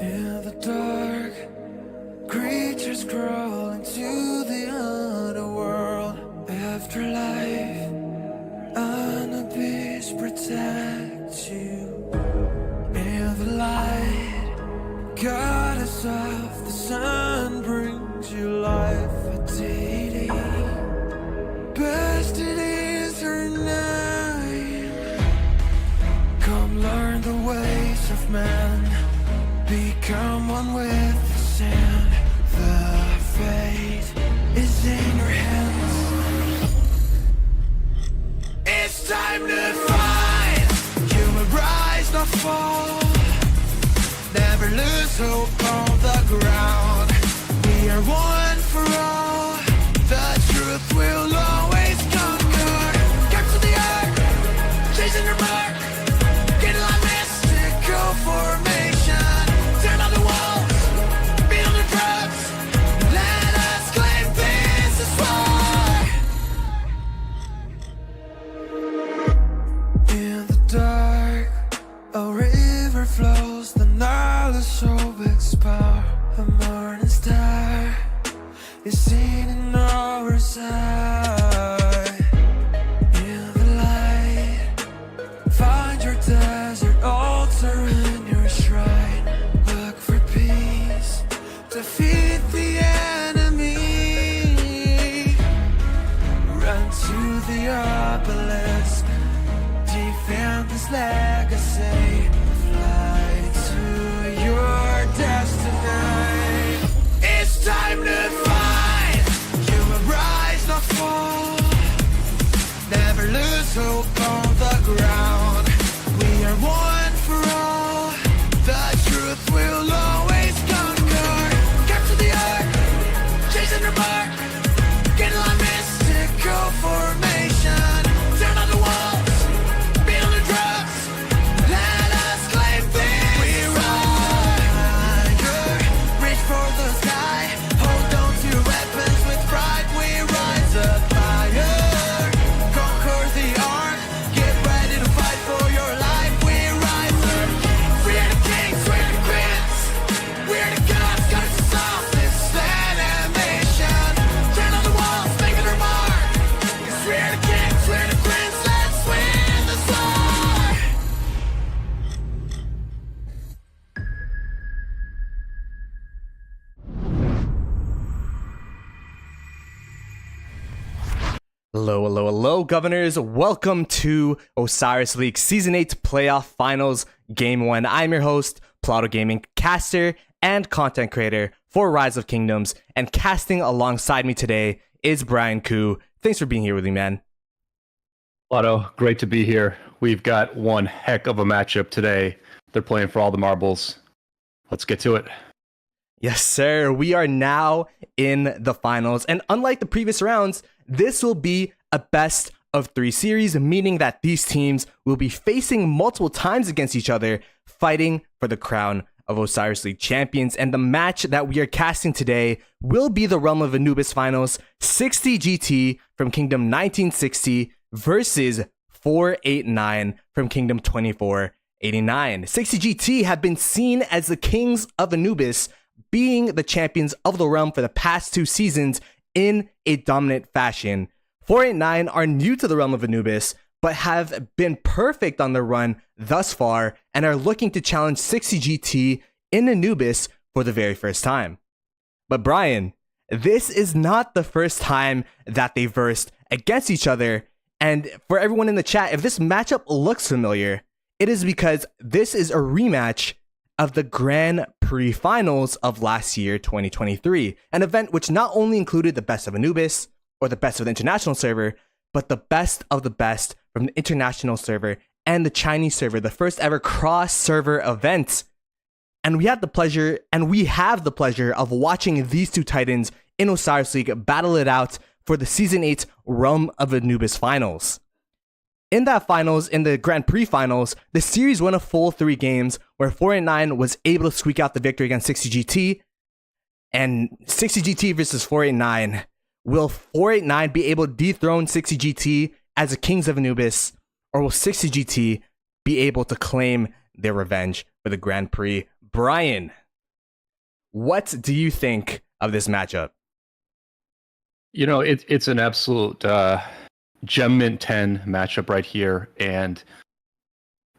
In the dark, creatures crawl into the underworld. Afterlife, an abyss protects you. In the light, goddess of the sun brings you life. A deity, best it is her name. Come learn the ways of man. Become one with the sand. The fate is in your hands. It's time to fight. You will rise, not fall. Never lose hope on the ground. We are one for all. The truth will always conquer. Capture the earth, chasing your mark. Get a lot mystical formation. Turn on the walls, beat on the drums. Let us claim this is war. In the dark, a river flows. The Nile is so big power. A morning star is seen in our sight. In the light, find your desert altar and your shrine. Look for peace, defeat the enemy. Run to the obelisk, defend this legacy. Fly to your destiny. It's time to fight. You will rise, not fall. Never lose hope on the ground. We are one for all. The truth will always conquer. Capture the earth, chasing your mark. Get a lot mystical formation. Turn on the walls, beat on the drums. Let us claim this. We rise, reach for the sky. Hold on to your weapons with pride. We rise up higher. Conquer the ark. Get ready to fight for your life. We rise up. We're the kings, we're the queens. We're the gods, gotta solve this animation. Turn on the walls, make it our mark. 'Cause we're the kings, we're the queens. Let's win this war. Hello, hello, hello, governors. Welcome to Osiris League Season 8 Playoff Finals Game 1. I'm your host, Plato Gaming, caster and content creator for Rise of Kingdoms, and casting alongside me today is Brian Koo. Thanks for being here with me, man. Otto, great to be here. We've got one heck of a matchup today. They're playing for all the marbles. Let's get to it. Yes, sir. We are now in the finals, and unlike the previous rounds, this will be a best of 3 series, meaning that these teams will be facing multiple times against each other, fighting for the crown of Osiris League champions. And the match that we are casting today will be the Realm of Anubis finals, 60 GT from Kingdom 1960 versus 489 from Kingdom 2489. 60 GT have been seen as the kings of Anubis, being the champions of the realm for the past 2 seasons in a dominant fashion. 489 are new to the realm of Anubis, but have been perfect on their run thus far and are looking to challenge 60 GT in Anubis for the very first time. But Brian, this is not the first time that they versed against each other, and for everyone in the chat, if this matchup looks familiar, it is because this is a rematch of the Grand Prix Finals of last year, 2023, an event which not only included the best of Anubis, or the best of the international server, but the best of the best from the international server and the Chinese server, the first ever cross-server event. And we have the pleasure of watching these two titans in Osiris League battle it out for the Season 8 Realm of Anubis Finals. In that finals, in the Grand Prix Finals, the series won a full 3 games where 489 was able to squeak out the victory against 60 GT. And 60 GT versus 489. Will 489 be able to dethrone 60 GT as the Kings of Anubis? Or will 60 GT be able to claim their revenge for the Grand Prix? Brian, what do you think of this matchup? You know, it's an absolute gem mint 10 matchup right here, and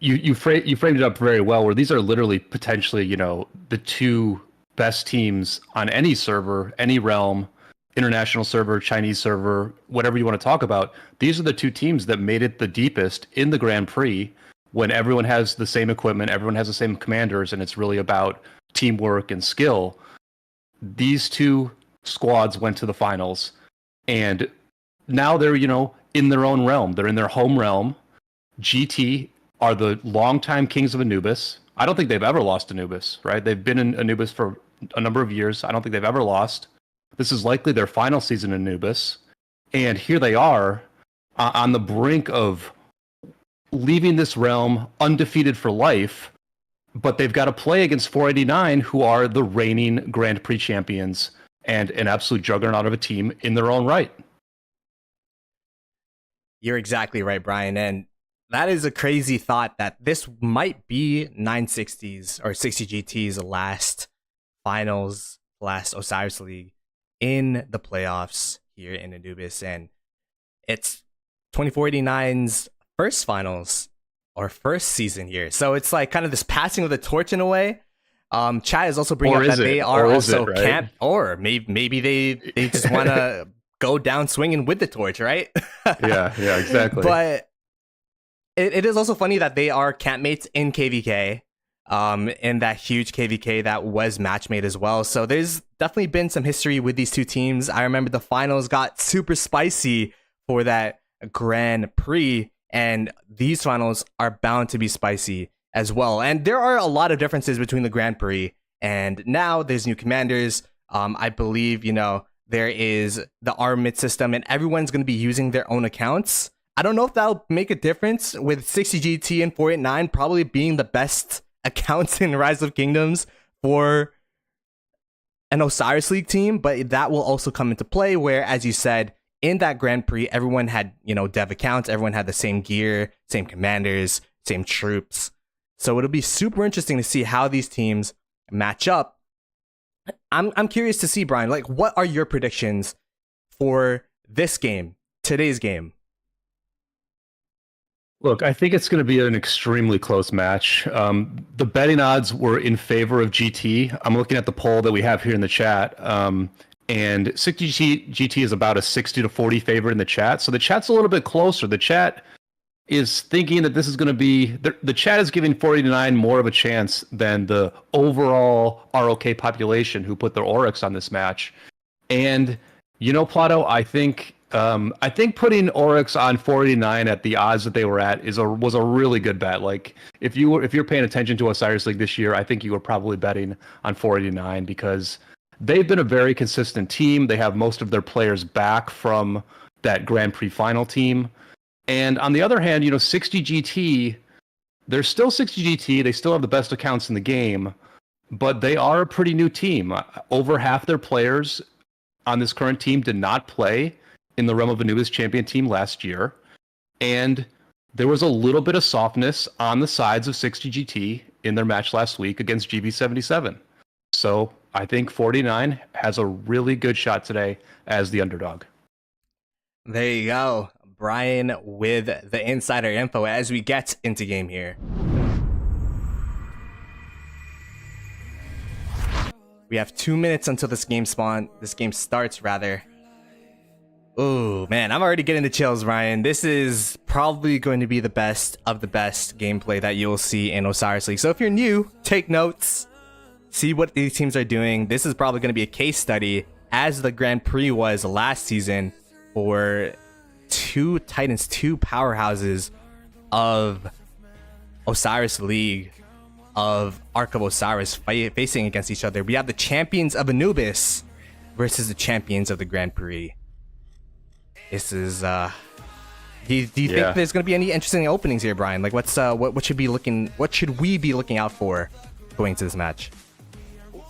you framed it up very well. Where these are literally potentially, you know, the two best teams on any server, any realm, international server, Chinese server, whatever you want to talk about. These are the two teams that made it the deepest in the Grand Prix, when everyone has the same equipment, everyone has the same commanders, and it's really about teamwork and skill. These two squads went to the finals, and now they're, you know, in their own realm. They're in their home realm. GT are the longtime kings of Anubis. I don't think they've ever lost Anubis, right? They've been in Anubis for a number of years. I don't think they've ever lost. This is likely their final season in Anubis. And here they are on the brink of leaving this realm undefeated for life, but they've got to play against 489, who are the reigning Grand Prix champions and an absolute juggernaut of a team in their own right. You're exactly right, Brian. And that is a crazy thought that this might be 960's or 60 GT's last finals, last Osiris League in the playoffs here in Anubis. And it's 2489's first finals or first season here. So it's like kind of this passing of the torch in a way. Chad is also bringing up that they are also camp, or maybe they just want to go down swinging with the torch, right? yeah, exactly. But it is also funny that they are campmates in KVK, in that huge KVK that was match made as well. So there's definitely been some history with these two teams. I remember the finals got super spicy for that Grand Prix, and these finals are bound to be spicy as well. And there are a lot of differences between the Grand Prix, and now there's new commanders. I believe, you know, there is the armament system, and everyone's going to be using their own accounts. I don't know if that'll make a difference with 60 GT and 489 probably being the best accounts in Rise of Kingdoms for an Osiris League team, but that will also come into play where, as you said, in that Grand Prix, everyone had, you know, dev accounts, everyone had the same gear, same commanders, same troops. So it'll be super interesting to see how these teams match up. I'm curious to see, Brian, like, what are your predictions for this game, today's game? Look, I think it's going to be an extremely close match. The betting odds were in favor of GT. I'm looking at the poll that we have here in the chat. And 60 GT is about a 60 to 40 favorite in the chat. So the chat's a little bit closer. The chat is thinking that this is going to be... The chat is giving 489 more of a chance than the overall ROK population who put their Oryx on this match. And, you know, Plato, I think putting Oryx on 489 at the odds that they were at was a really good bet. Like, if you're paying attention to Osiris League this year, I think you were probably betting on 489 because they've been a very consistent team. They have most of their players back from that Grand Prix final team. And on the other hand, you know, 60 GT, they're still 60 GT. They still have the best accounts in the game, but they are a pretty new team. Over half their players on this current team did not play in the Realm of Anubis champion team last year. And there was a little bit of softness on the sides of 60 GT in their match last week against GB77. So I think 49 has a really good shot today as the underdog. There you go. Brian with the insider info as we get into game here. We have 2 minutes until this game starts rather. Oh man, I'm already getting the chills, Brian. This is probably going to be the best of the best gameplay that you'll see in Osiris League. So if you're new, take notes, see what these teams are doing. This is probably going to be a case study as the Grand Prix was last season for two titans, two powerhouses of Osiris League, of Ark of Osiris facing against each other. We have the champions of Anubis versus the champions of the Grand Prix. This is do you think there's going to be any interesting openings here, Brian? Like, what should we be looking out for going into this match?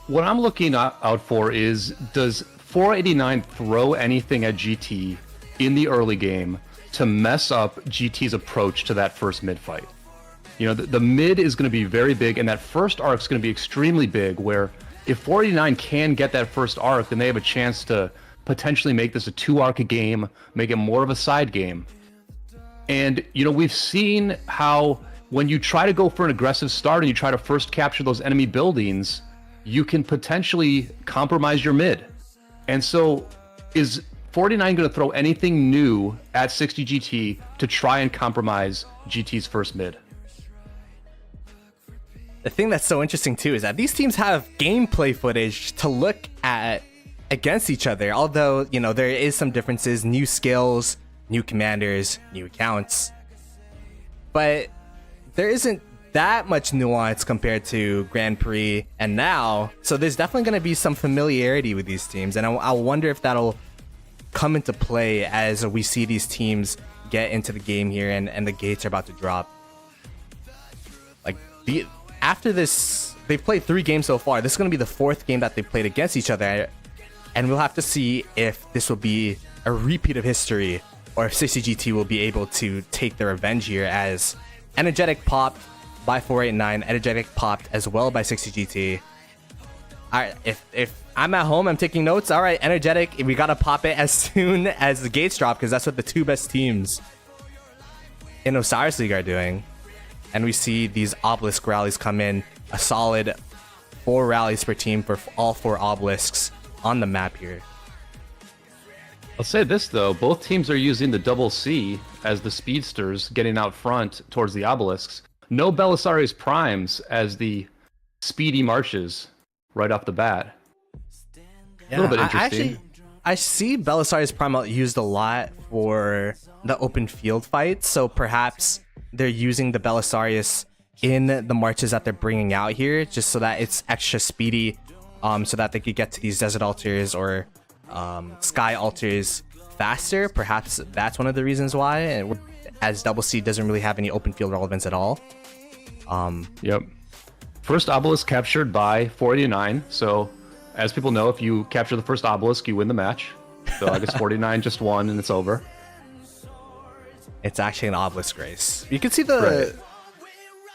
What I'm looking out for is, does 489 throw anything at GT in the early game to mess up GT's approach to that first mid fight? You know, the mid is going to be very big, and that first arc is going to be extremely big, where if 489 can get that first arc, then they have a chance to potentially make this a 2-arc game, make it more of a side game. And, you know, we've seen how when you try to go for an aggressive start and you try to first capture those enemy buildings, you can potentially compromise your mid. And so is 49 going to throw anything new at 60 GT to try and compromise GT's first mid? The thing that's so interesting too is that these teams have gameplay footage to look at against each other. Although, you know, there is some differences, new skills, new commanders, new accounts. But there isn't that much nuance compared to Grand Prix and now. So there's definitely going to be some familiarity with these teams. And I wonder if that'll come into play as we see these teams get into the game here and the gates are about to drop. Like, after this, they've played 3 games so far. This is going to be the 4th game that they played against each other. And we'll have to see if this will be a repeat of history or if 60 GT will be able to take their revenge here, as Energetic popped by 489, Energetic popped as well by 60 GT. Alright, if I'm at home, I'm taking notes. Alright, Energetic, we gotta pop it as soon as the gates drop, because that's what the 2 best teams in Osiris League are doing. And we see these obelisk rallies come in, a solid 4 rallies per team for all 4 obelisks on the map here. I'll say this though, both teams are using the double C as the speedsters getting out front towards the obelisks. No Belisarius primes as the speedy marches right off the bat. Yeah, a little bit interesting. I see Belisarius prime used a lot for the open field fights, so perhaps they're using the Belisarius in the marches that they're bringing out here, just so that it's extra speedy, so that they could get to these desert altars or sky altars faster. Perhaps that's one of the reasons why, as Double C doesn't really have any open field relevance at all. Yep. First obelisk captured by 489. So, as people know, if you capture the first obelisk, you win the match. So I guess 49 just won and it's over. It's actually an obelisk race. You can see the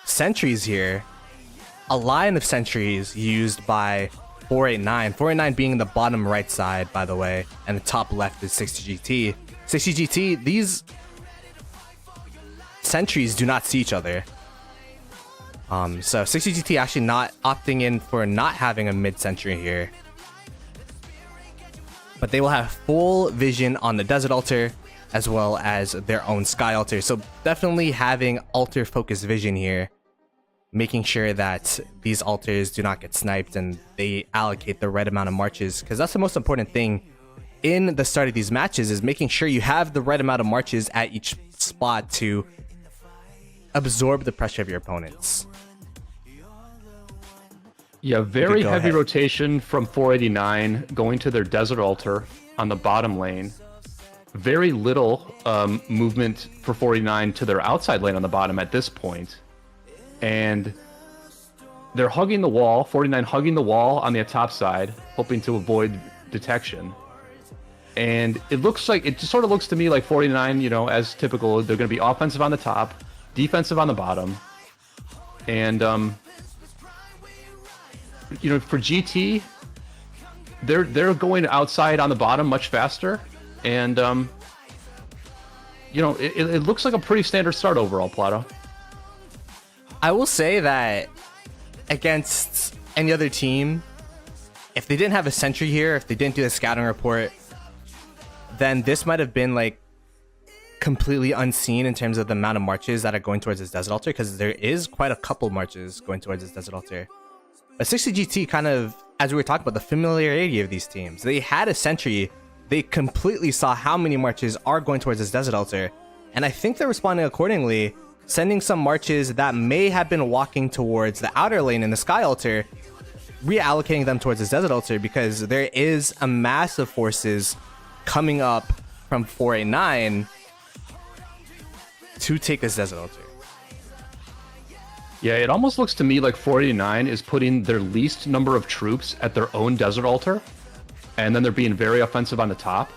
sentries here. A line of sentries used by 489. 489 being the bottom right side, by the way, and the top left is 60 GT. 60 GT, these sentries do not see each other. So 60 GT actually not opting in for not having a mid-sentry here. But they will have full vision on the desert altar as well as their own sky altar. So definitely having altar focused vision here, making sure that these altars do not get sniped and they allocate the right amount of marches, because that's the most important thing in the start of these matches, is making sure you have the right amount of marches at each spot to absorb the pressure of your opponents. Yeah, very heavy rotation from 489 going to their desert altar on the bottom lane. Very little movement for 489 to their outside lane on the bottom at this point. And they're hugging the wall, 49 hugging the wall on the top side, hoping to avoid detection. And it looks like, it just sort of looks to me like 49, you know, as typical, they're going to be offensive on the top, defensive on the bottom. And, you know, for GT, they're going outside on the bottom much faster. And, you know, it looks like a pretty standard start overall, Plato. I will say that against any other team, if they didn't have a sentry here, if they didn't do a scouting report, then this might have been like completely unseen in terms of the amount of marches that are going towards this desert altar, because there is quite a couple marches going towards this desert altar. But 60 GT kind of, as we were talking about, the familiarity of these teams, they had a sentry. They completely saw how many marches are going towards this desert altar, and I think they're responding accordingly, sending some marches that may have been walking towards the outer lane in the sky altar, reallocating them towards this desert altar, because there is a mass of forces coming up from 489 to take this desert altar. Yeah, it almost looks to me like 489 is putting their least number of troops at their own desert altar, and then they're being very offensive on the top.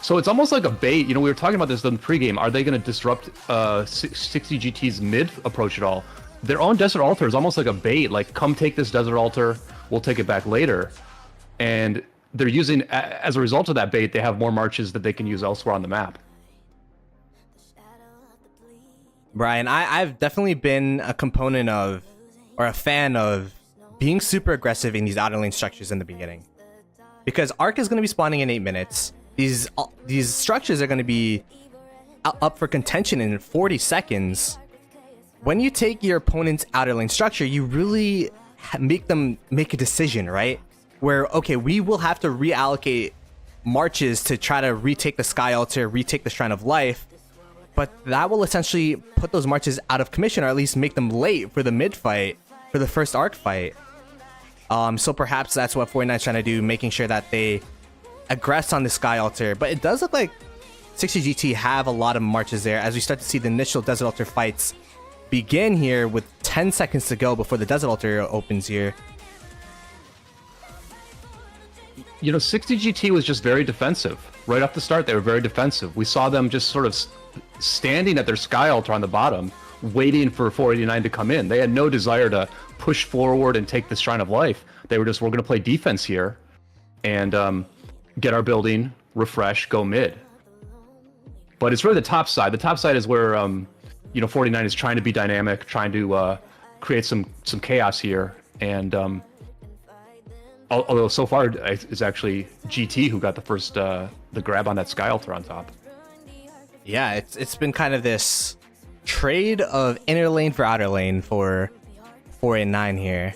So it's almost like a bait. We were talking about this in the pregame. Are they going to disrupt 60 GT's mid approach at all? Their own Desert Altar is almost like a bait. Like, come take this Desert Altar, we'll take it back later. And they're using, as a result of that bait, they have more marches that they can use elsewhere on the map. Brian, I've definitely been a component of, or a fan of, being super aggressive in these outer lane structures in the beginning. Because Arc is going to be spawning in 8 minutes. These structures are going to be up for contention in 40 seconds. When you take your opponent's outer lane structure, you really make them make a decision, right? Where, okay, we will have to reallocate marches to try to retake the Sky Altar, retake the Shrine of Life, but that will essentially put those marches out of commission, or at least make them late for the mid fight, for the first arc fight. So perhaps that's what 49 is trying to do, making sure that they aggress on the Sky Altar. But it does look like 60 GT have a lot of marches there, as we start to see the initial Desert Altar fights begin here with 10 seconds to go before the Desert Altar opens here. 60 GT was just very defensive. Right off the start, they were very defensive. We saw them just sort of standing at their Sky Altar on the bottom, waiting for 489 to come in. They had no desire to push forward and take the Shrine of Life. They were just, we're going to play defense here and get our building, refresh, go mid. But it's really the top side. The top side is where 49 is trying to be dynamic, trying to create some chaos here. And although so far it's actually GT who got the first the grab on that Sky Altar on top. Yeah, it's been kind of this trade of inner lane for outer lane for 489 here.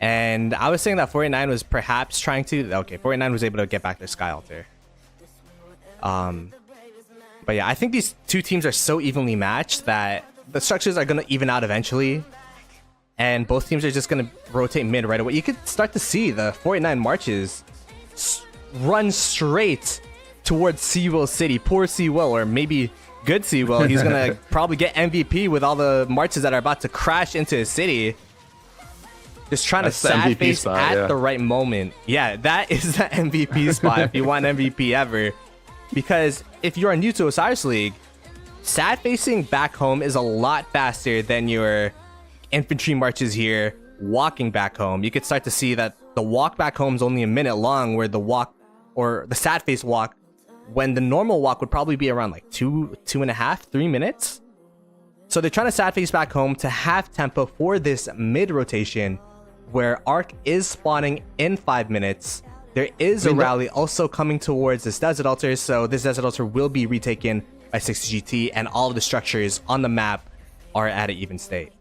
And I was saying that 489 was perhaps trying to... Okay, 489 was able to get back their Sky Altar. But yeah, I think these two teams are so evenly matched that the structures are going to even out eventually. And both teams are just going to rotate mid right away. You could start to see the 489 marches run straight towards Seawell City. Poor Seawell, or maybe good Seawell. He's going to probably get MVP with all the marches that are about to crash into his city. Just trying to sad face at the right moment. Yeah, that is the MVP spot if you want MVP ever. Because if you are new to Osiris League, sad facing back home is a lot faster than your infantry marches here walking back home. You could start to see that the walk back home is only a minute long, where the walk, or the sad face walk, when the normal walk would probably be around like 2.5, 3 minutes. So they're trying to sad face back home to have tempo for this mid rotation, where Arc is spawning in 5 minutes. There is a rally also coming towards this Desert Altar, so this Desert Altar will be retaken by 60 GT, and all of the structures on the map are at an even state.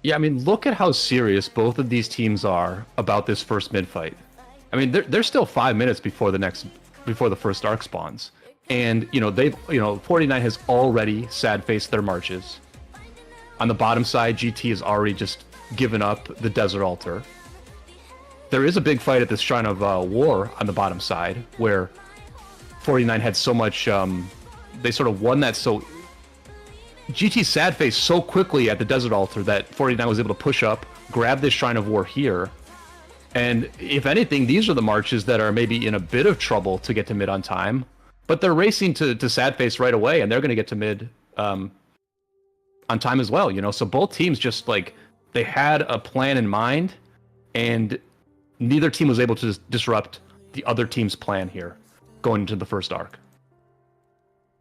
Yeah, I mean, look at how serious both of these teams are about this first mid fight. I mean, there's still 5 minutes before the first arc spawns, and 49 has already sad faced their marches. On the bottom side, GT has already just given up the Desert Altar. There is a big fight at this Shrine of War on the bottom side, where 49 had so much, they sort of won that. So GT sad faced so quickly at the Desert Altar that 49 was able to push up, grab this Shrine of War here. And if anything, these are the marches that are maybe in a bit of trouble to get to mid on time, but they're racing to sad face right away, and they're going to get to mid on time as well. So both teams just like, they had a plan in mind, and neither team was able to disrupt the other team's plan here going into the first arc.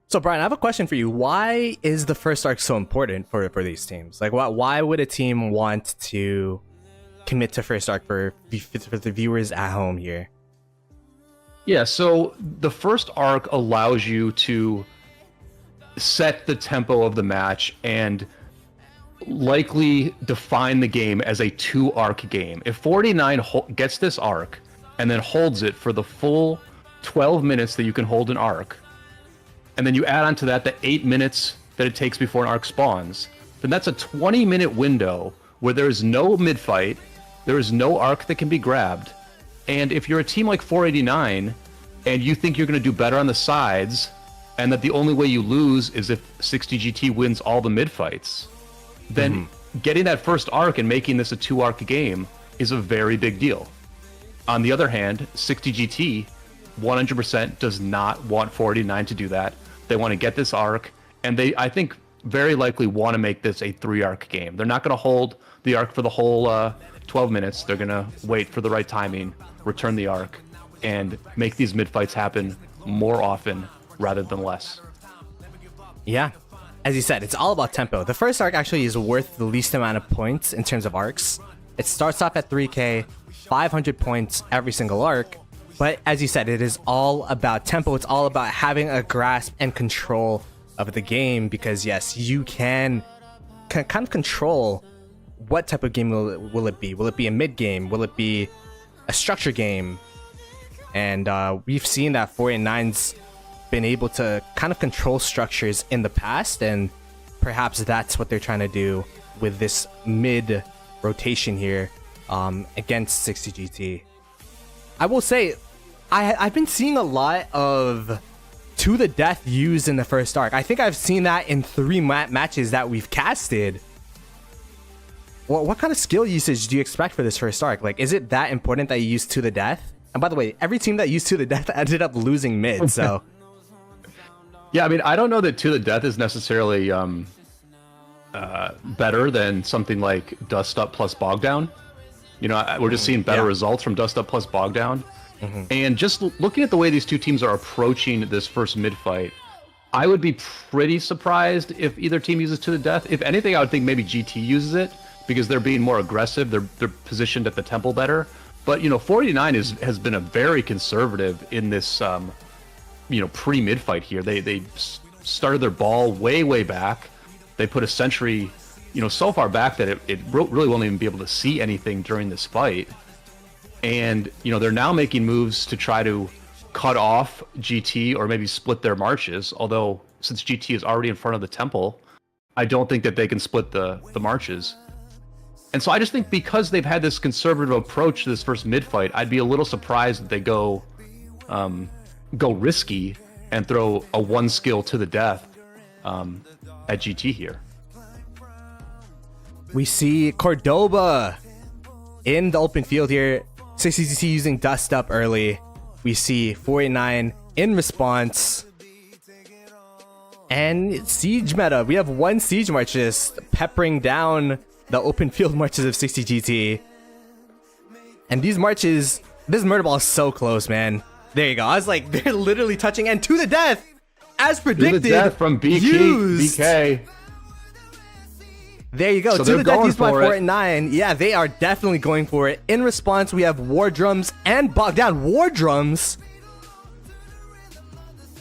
So Brian, I have a question for you. Why is the first arc so important for these teams? Like, why would a team want to commit to first arc for the viewers at home here? Yeah, so the first arc allows you to set the tempo of the match and likely define the game as a 2-arc game. If 49 gets this arc and then holds it for the full 12 minutes that you can hold an arc, and then you add on to that the 8 minutes that it takes before an arc spawns, then that's a 20-minute window where there is no mid-fight, there is no arc that can be grabbed. And if you're a team like 489 and you think you're going to do better on the sides, and that the only way you lose is if 60 GT wins all the mid-fights, then getting that first arc and making this a 2-arc game is a very big deal. On the other hand, 60 GT 100% does not want 489 to do that. They want to get this arc, and they, I think, very likely want to make this a 3-arc game. They're not going to hold the arc for the whole 12 minutes. They're going to wait for the right timing, return the arc, and make these mid-fights happen more often rather than less. Yeah. As you said, it's all about tempo. The first arc actually is worth the least amount of points in terms of arcs. It starts off at 3k, 500 points every single arc. But as you said, it is all about tempo. It's all about having a grasp and control of the game, because yes, you can kind of control what type of game will it be. Will it be a mid game? Will it be a structure game? And we've seen that 489's been able to kind of control structures in the past, and perhaps that's what they're trying to do with this mid rotation here against 60GT. I will say, I've been seeing a lot of to the death used in the first arc. I think I've seen that in 3 matches that we've casted. What kind of skill usage do you expect for this first arc? Like, is it that important that you use to the death? And by the way, every team that used to the death ended up losing mid, so... Yeah, I mean, I don't know that to the death is necessarily better than something like Dust Up plus Bog Down. You know, we're just seeing better results from Dust Up plus Bog Down. And just looking at the way these two teams are approaching this first mid fight, I would be pretty surprised if either team uses to the death. If anything, I would think maybe GT uses it because they're being more aggressive. They're positioned at the temple better. But, you know, 489 has been a very conservative in this, you know, pre-mid fight here. They started their ball way back. They put a sentry, you know, so far back that it really won't even be able to see anything during this fight. And, you know, they're now making moves to try to cut off GT or maybe split their marches. Although, since GT is already in front of the temple, I don't think that they can split the marches. And so I just think because they've had this conservative approach to this first mid fight, I'd be a little surprised that they go risky and throw a 1 skill to the death at GT here. We see Cordoba in the open field here. 60GT using Dust Up early. We see 489 in response. And Siege meta. We have 1 Siege March just peppering down the open field marches of 60GT. And these marches, this murder ball is so close, man. There you go. I was like, they're literally touching, and to the death, as predicted. To the death from BK. There you go. So to the death used by 489. Yeah, they are definitely going for it. In response, we have War Drums and Bog Down. War Drums.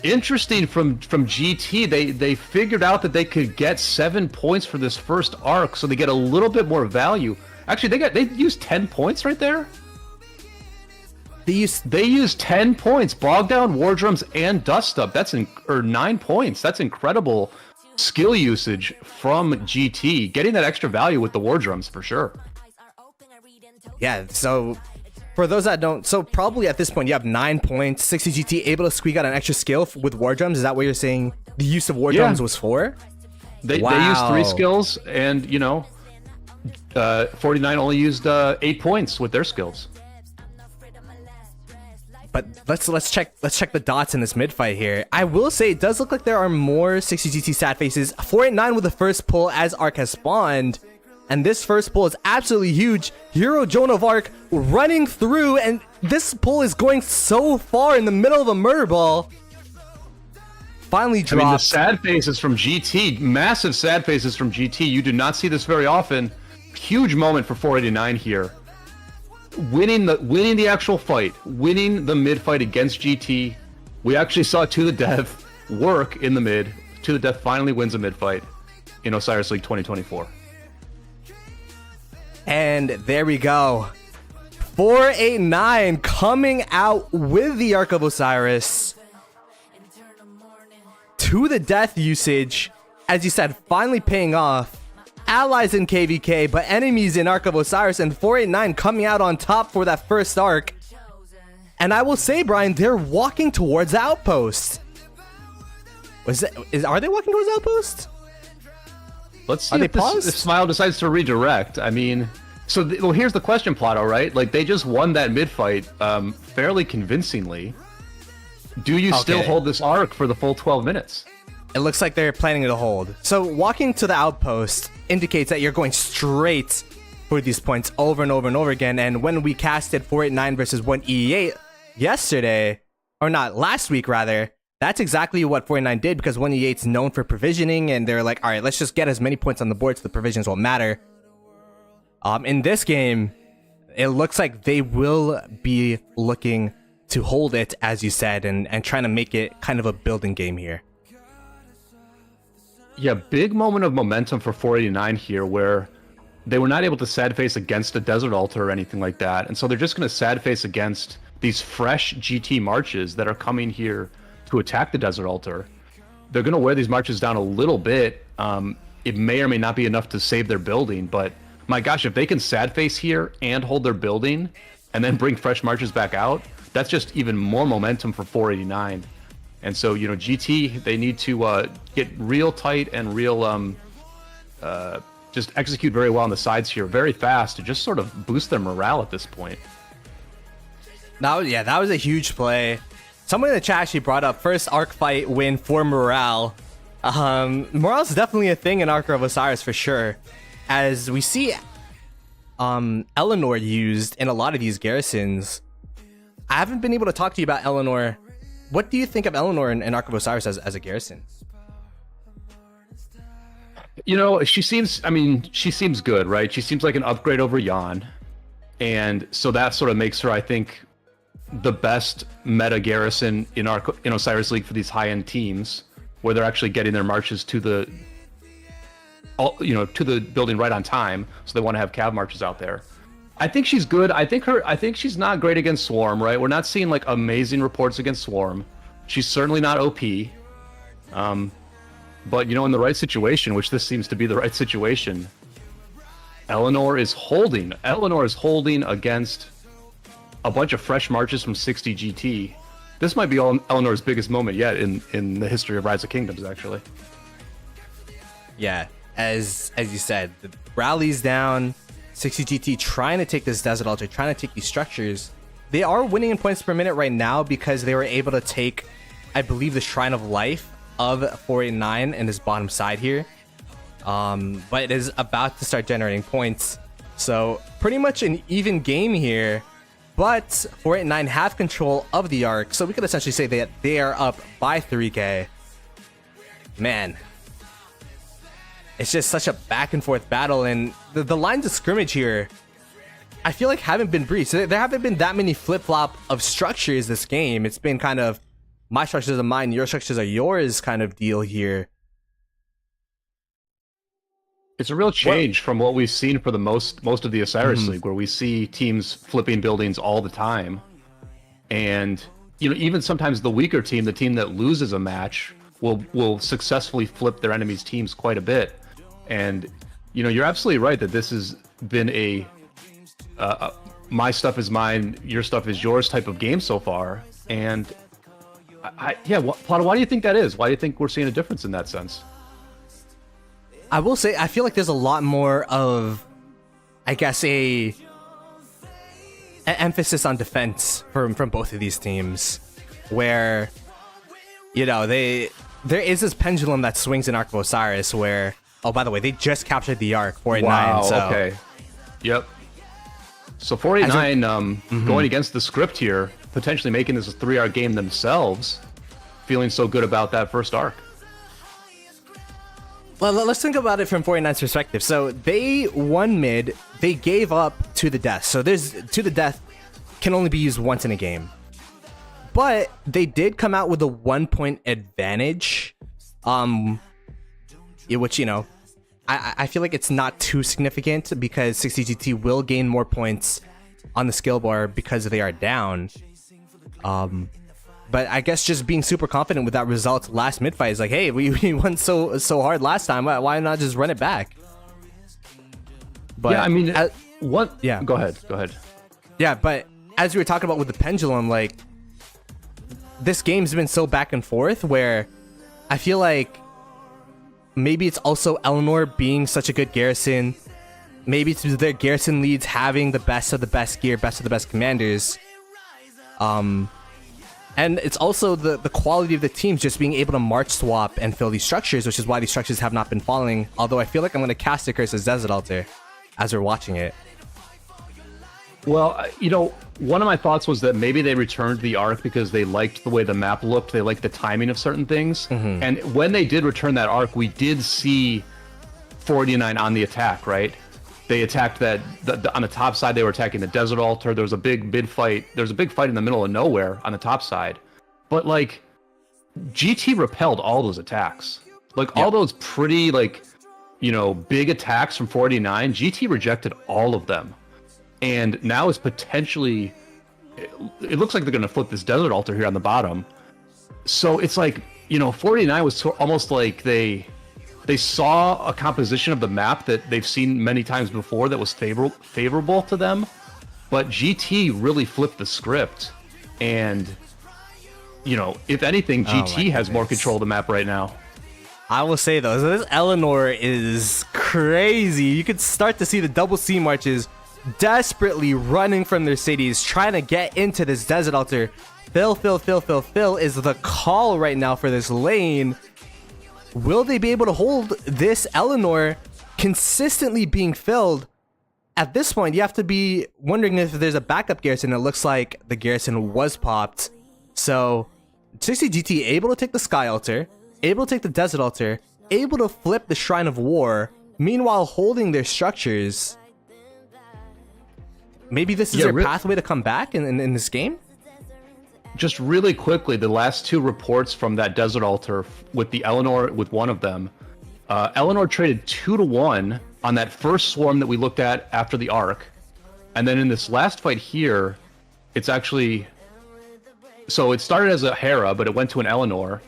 Interesting from GT. They figured out that they could get 7 points for this first arc, so they get a little bit more value. Actually, they used 10 points right there. They used 10 points. Bog Down, War Drums, and Dust Up. That's 9 points. That's incredible skill usage from GT. Getting that extra value with the War Drums for sure. Yeah, so for those that don't, so probably at this point you have 9 points. 60GT able to squeak out an extra skill with War Drums. Is that what you're saying the use of War Drums was for? They used 3 skills, and you know, 49 only used 8 points with their skills. But let's check the dots in this mid fight here. I will say it does look like there are more 60GT sad faces. 489 with the first pull as Arc has spawned. And this first pull is absolutely huge. Hero Joan of Arc running through, and this pull is going so far in the middle of a murder ball. Finally dropped. I mean, the sad faces from GT, massive sad faces from GT. You do not see this very often. Huge moment for 489 here. Winning the actual fight, winning the mid fight against GT. We actually saw To the Death work in the mid. To the Death finally wins a mid fight in Osiris League 2024. And there we go. 489 coming out with the Arc of Osiris. To the Death usage, as you said, finally paying off. Allies in KVK, but enemies in Arc of Osiris, and 489 coming out on top for that first arc. And I will say, Brian, they're walking towards the outpost. Are they walking towards the outpost? Let's see if Smile decides to redirect. I mean, well, here's the question, Plato, right? Like, they just won that mid fight fairly convincingly. Do you still Okay. hold this arc for the full 12 minutes? It looks like they're planning to hold. So walking to the outpost indicates that you're going straight for these points over and over and over again. And when we casted 489 versus 1E8 yesterday, or not, last week rather, that's exactly what 489 did, because 1E8 is known for provisioning, and they're like, all right, let's just get as many points on the board so the provisions won't matter. In this game, it looks like they will be looking to hold it, as you said, and trying to make it kind of a building game here. Yeah, big moment of momentum for 489 here, where they were not able to sad face against a desert altar or anything like that, and so they're just going to sad face against these fresh GT marches that are coming here to attack the desert altar. They're going to wear these marches down a little bit. It may or may not be enough to save their building, but my gosh, if they can sad face here and hold their building and then bring fresh marches back out, that's just even more momentum for 489. And so, you know, GT, they need to get real tight and real just execute very well on the sides here very fast to just sort of boost their morale at this point. That was a huge play. Someone in the chat actually brought up first arc fight win for morale. Morale's definitely a thing in Arc of Osiris for sure. As we see Eleanor used in a lot of these garrisons. I haven't been able to talk to you about Eleanor. What do you think of Eleanor in Arc of Osiris as a garrison? You know, she seems good, right? She seems like an upgrade over Yan. And so that sort of makes her, I think, the best meta garrison in Osiris League for these high-end teams, where they're actually getting their marches to the building right on time, so they want to have cav marches out there. I think she's good. I think she's not great against Swarm, right? We're not seeing like amazing reports against Swarm. She's certainly not OP. But you know, in the right situation, which this seems to be the right situation, Eleanor is holding against a bunch of fresh marches from 60 GT. This might be Eleanor's biggest moment yet in the history of Rise of Kingdoms, actually. Yeah, as you said, the rally's down. 60 GT trying to take this desert altar, trying to take these structures. They are winning in points per minute right now because they were able to take, I believe, the Shrine of Life of 489 in this bottom side here. But it is about to start generating points. So pretty much an even game here. But 489 have control of the arc, so we could essentially say that they are up by 3k. Man, it's just such a back and forth battle, and the lines of scrimmage here, I feel like haven't been breached. So there haven't been that many flip-flop of structures this game. It's been kind of my structures are mine, your structures are yours kind of deal here. It's a real change from what we've seen for the most of the Osiris League, where we see teams flipping buildings all the time. And you know, even sometimes the weaker team, the team that loses a match, will successfully flip their enemy's teams quite a bit. And you know, you're absolutely right that this has been a my stuff is mine, your stuff is yours type of game so far. And Plata, why do you think that is? Why do you think we're seeing a difference in that sense? I will say, I feel like there's a lot more of, I guess, an emphasis on defense from both of these teams, where, you know, there is this pendulum that swings in Arc of Osiris where, oh, by the way, they just captured the Arc 489. Wow, so. okay. Yep. So 489 going against the script here, potentially making this a 3-arc game themselves, feeling so good about that first arc. Well, let's think about it from 489's perspective. So they won mid, they gave up to the death. So to the death can only be used once in a game. But they did come out with a 1-point advantage, which, you know, I feel like it's not too significant because 60 GT will gain more points on the skill bar because they are down. But I guess just being super confident with that result last mid fight is like, hey, we won so hard last time. Why not just run it back? But yeah, I mean, Yeah. Go ahead. Yeah, but as we were talking about with the pendulum, like, this game's been so back and forth where I feel like maybe it's also Eleanor being such a good garrison. Maybe it's their garrison leads having the best of the best gear, best of the best commanders. And it's also the quality of the teams just being able to march swap and fill these structures, which is why these structures have not been falling. Although I feel like I'm going to cast a Curse as Desert Altar as we're watching it. Well, one of my thoughts was that maybe they returned the Ark because they liked the way the map looked. They liked the timing of certain things. And when they did return that Ark, we did see 489 on the attack, right? They attacked that on the top side. They were attacking the Desert Altar. There was a big mid fight. There was a big fight in the middle of nowhere on the top side. But like, GT repelled all those attacks. Like all those pretty big attacks from 489. GT rejected all of them. And now it's potentially, it looks like they're going to flip this Desert Altar here on the bottom. So it's like, 489 was almost like they saw a composition of the map that they've seen many times before that was favorable to them. But GT really flipped the script. And, if anything, GT has more control of the map right now. I will say, though, this Eleanor is crazy. You could start to see the double C marches desperately running from their cities, trying to get into this Desert Altar. Fill is the call right now for this lane. Will they be able to hold this Eleanor consistently being filled? At this point, you have to be wondering if there's a backup garrison. It looks like the garrison was popped. So 60 GT able to take the Sky Altar, able to take the Desert Altar, able to flip the Shrine of War, meanwhile holding their structures. Maybe this is their pathway to come back in this game? Just really quickly, the last two reports from that Desert Altar with the Eleanor, with one of them, Eleanor traded 2-1 on that first swarm that we looked at after the Ark. And then in this last fight here, it's actually... So it started as a Hera, but it went to an Eleanor.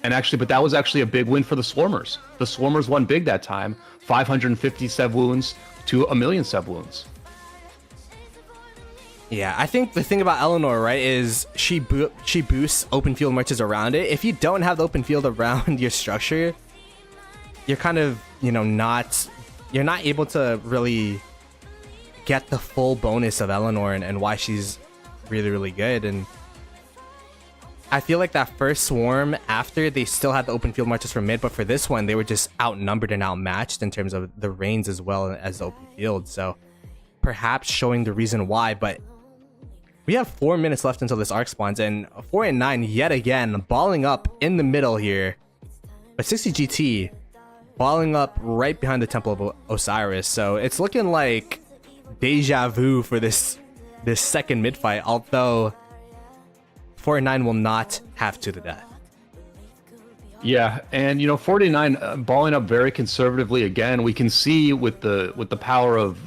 But that was actually a big win for the Swarmers. The Swarmers won big that time. 550 Sev wounds to 1 million Sev wounds. Yeah, I think the thing about Eleanor, right, is she boosts open field marches around it. If you don't have the open field around your structure, you're kind of, you're not able to really get the full bonus of Eleanor and why she's really, really good. And I feel like that first swarm after, they still had the open field marches from mid, but for this one, they were just outnumbered and outmatched in terms of the reigns as well as the open field. So perhaps showing the reason why, but we have 4 minutes left until this arc spawns, and 489 yet again balling up in the middle here. But 60 GT balling up right behind the Temple of Osiris. So it's looking like deja vu for this second mid fight, although 489 will not have to the death. Yeah, and 49 balling up very conservatively again. We can see with the power of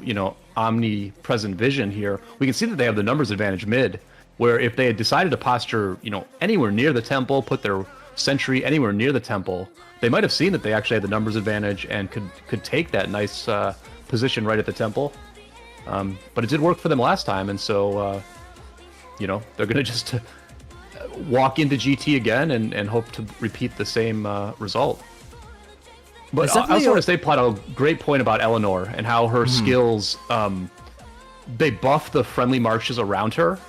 omnipresent vision here, we can see that they have the numbers advantage mid, where if they had decided to posture anywhere near the temple, put their sentry anywhere near the temple, they might have seen that they actually had the numbers advantage and could take that nice position right at the temple. But it did work for them last time, and so they're gonna just walk into GT again and hope to repeat the same result. But I also want to say, Plato, great point about Eleanor and how her skills, they buff the friendly marches around her,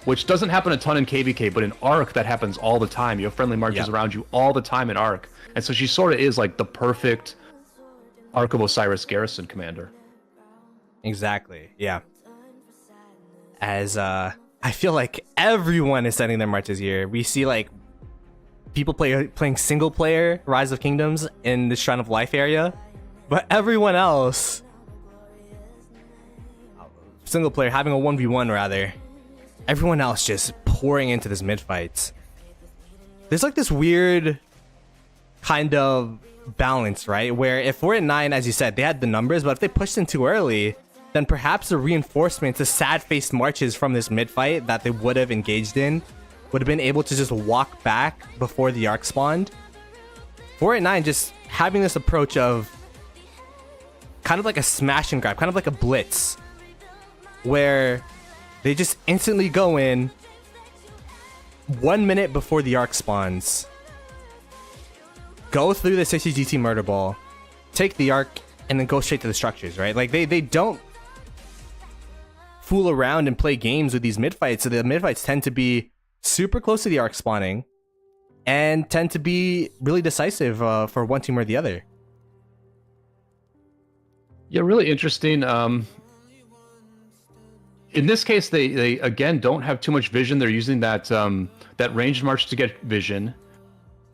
which doesn't happen a ton in KVK, but in Arc, that happens all the time. You have friendly marches around you all the time in Arc. And so she sort of is like the perfect Arc of Osiris garrison commander. Exactly, yeah. As I feel like everyone is setting their marches here. We see like people playing single player Rise of Kingdoms in the Shrine of Life area, but everyone else, single player having a 1v1 rather, everyone else just pouring into this mid fight. There's like this weird kind of balance, right? Where if we're at 9, as you said, they had the numbers, but if they pushed in too early, then perhaps the reinforcements, the sad-faced marches from this mid fight that they would have engaged in would have been able to just walk back before the arc spawned. 489 just having this approach of kind of like a smash and grab, kind of like a blitz, where they just instantly go in 1 minute before the arc spawns, go through the 60 GT murder ball, take the arc, and then go straight to the structures, right? Like they don't fool around and play games with these mid fights. So the mid fights tend to be super close to the arc spawning and tend to be really decisive for one team or the other. Yeah, really interesting. In this case, they again don't have too much vision. They're using that that ranged march to get vision.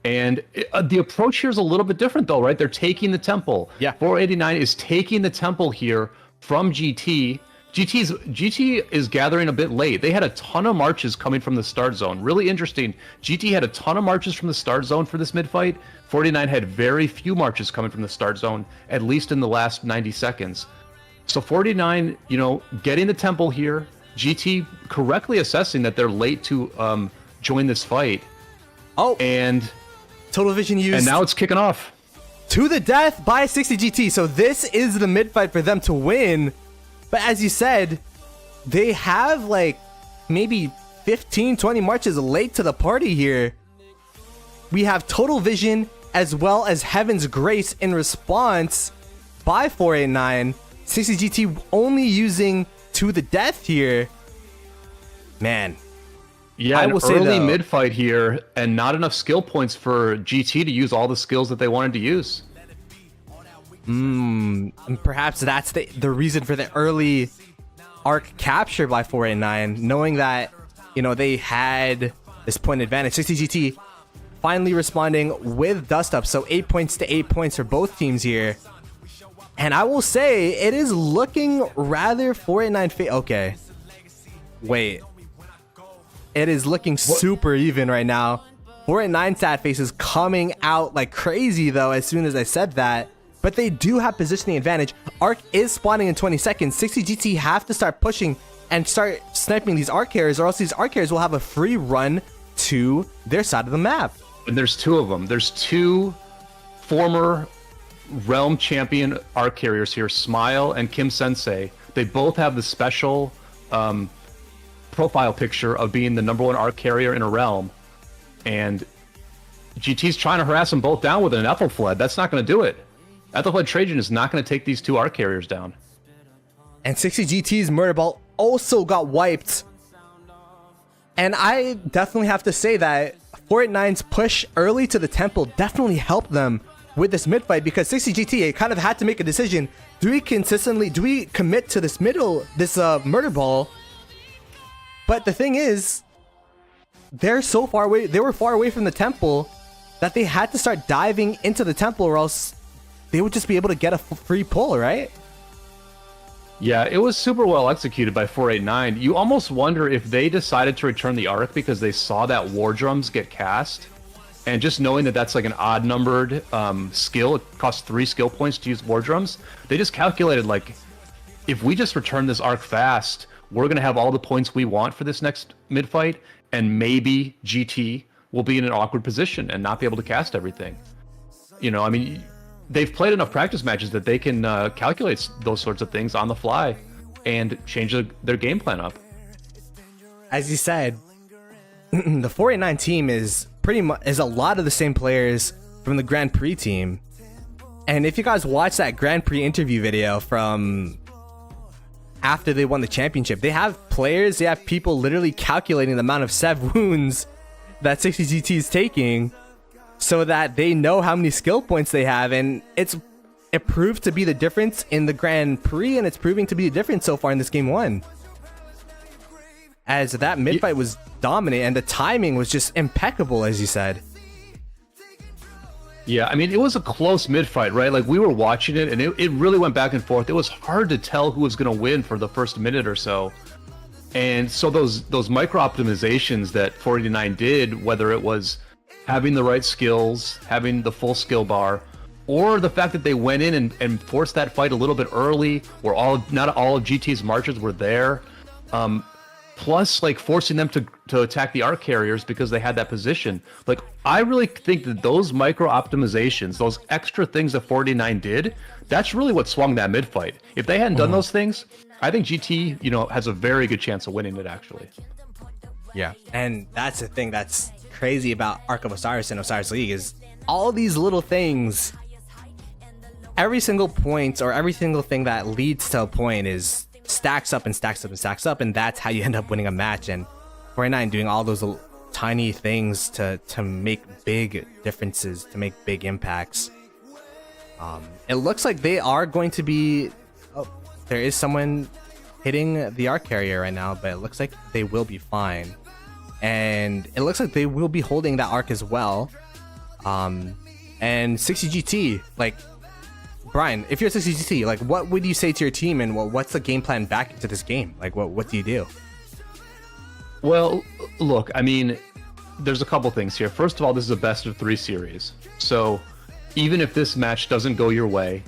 And the approach here is a little bit different, though, right? They're taking the temple. Yeah. 489 is taking the temple here from GT. GT is gathering a bit late. They had a ton of marches coming from the start zone. Really interesting. GT had a ton of marches from the start zone for this mid-fight. 49 had very few marches coming from the start zone, at least in the last 90 seconds. So 49, getting the temple here. GT correctly assessing that they're late to join this fight. Oh, and total vision used. And now it's kicking off. To the death by 60 GT. So this is the mid-fight for them to win. But as you said, they have like maybe 15, 20 marches late to the party here. We have total vision as well as Heaven's Grace in response by 489. 60 GT only using to the death here. Man. Yeah, an early mid-fight here and not enough skill points for GT to use all the skills that they wanted to use. And perhaps that's the reason for the early arc capture by 489, knowing that, they had this point advantage. 60 GT finally responding with Dust Up, so 8 points to 8 points for both teams here. And I will say, it is looking rather 489 okay. Wait. It is looking super even right now. 489 sad face is coming out like crazy, though, as soon as I said that. But they do have positioning advantage. Arc is spawning in 20 seconds. 60 GT have to start pushing and start sniping these arc carriers, or else these arc carriers will have a free run to their side of the map. And there's two of them. There's two former Realm champion arc carriers here, Smile and Kim Sensei. They both have the special profile picture of being the #1 arc carrier in a Realm. And GT's trying to harass them both down with an Ethelfled. That's not going to do it. Ethelfled Trajan is not going to take these two arc carriers down. And 60 GT's Murder Ball also got wiped. And I definitely have to say that 489's push early to the temple definitely helped them with this mid fight, because 60 GT kind of had to make a decision. Do we commit to this Murder Ball? But the thing is, they're so far away. They were far away from the temple that they had to start diving into the temple, or else they would just be able to get a free pull, right? Yeah, it was super well executed by 489. You almost wonder if they decided to return the arc because they saw that War Drums get cast. And just knowing that that's like an odd numbered skill, it costs 3 skill points to use War Drums. They just calculated, like, if we just return this arc fast, we're going to have all the points we want for this next mid-fight, and maybe GT will be in an awkward position and not be able to cast everything. They've played enough practice matches that they can calculate those sorts of things on the fly and change their game plan up. As you said, the 489 team is a lot of the same players from the Grand Prix team. And if you guys watch that Grand Prix interview video from after they won the championship, they have people literally calculating the amount of Sev wounds that 60 GT is taking, so that they know how many skill points they have. And it proved to be the difference in the Grand Prix, and it's proving to be the difference so far in this game 1. As that mid-fight was dominant, and the timing was just impeccable, as you said. Yeah, it was a close mid-fight, right? Like, we were watching it, and it really went back and forth. It was hard to tell who was going to win for the first minute or so. And so those micro-optimizations that 489 did, whether it was having the right skills, having the full skill bar, or the fact that they went in and forced that fight a little bit early, where not all of GT's marches were there, plus like forcing them to attack the arc carriers because they had that position. Like, I really think that those micro optimizations, those extra things that 49 did, that's really what swung that mid fight. If they hadn't done those things, I think GT, has a very good chance of winning it, actually. Yeah, and that's the thing that's crazy about Arc of Osiris and Osiris League, is all these little things. Every single point, or every single thing that leads to a point, is stacks up and stacks up and stacks up, and that's how you end up winning a match. And 49 doing all those tiny things to make big differences, to make big impacts. It looks like they are going to be... Oh, there is someone hitting the arc carrier right now, but it looks like they will be fine. And it looks like they will be holding that arc as well. And 60GT, like, Brian, if you're 60GT, like, what would you say to your team, and what's the game plan back into this game? Like, what do you do? Well, look, I mean, there's a couple things here. First of all, this is a best of 3 series. So even if this match doesn't go your way,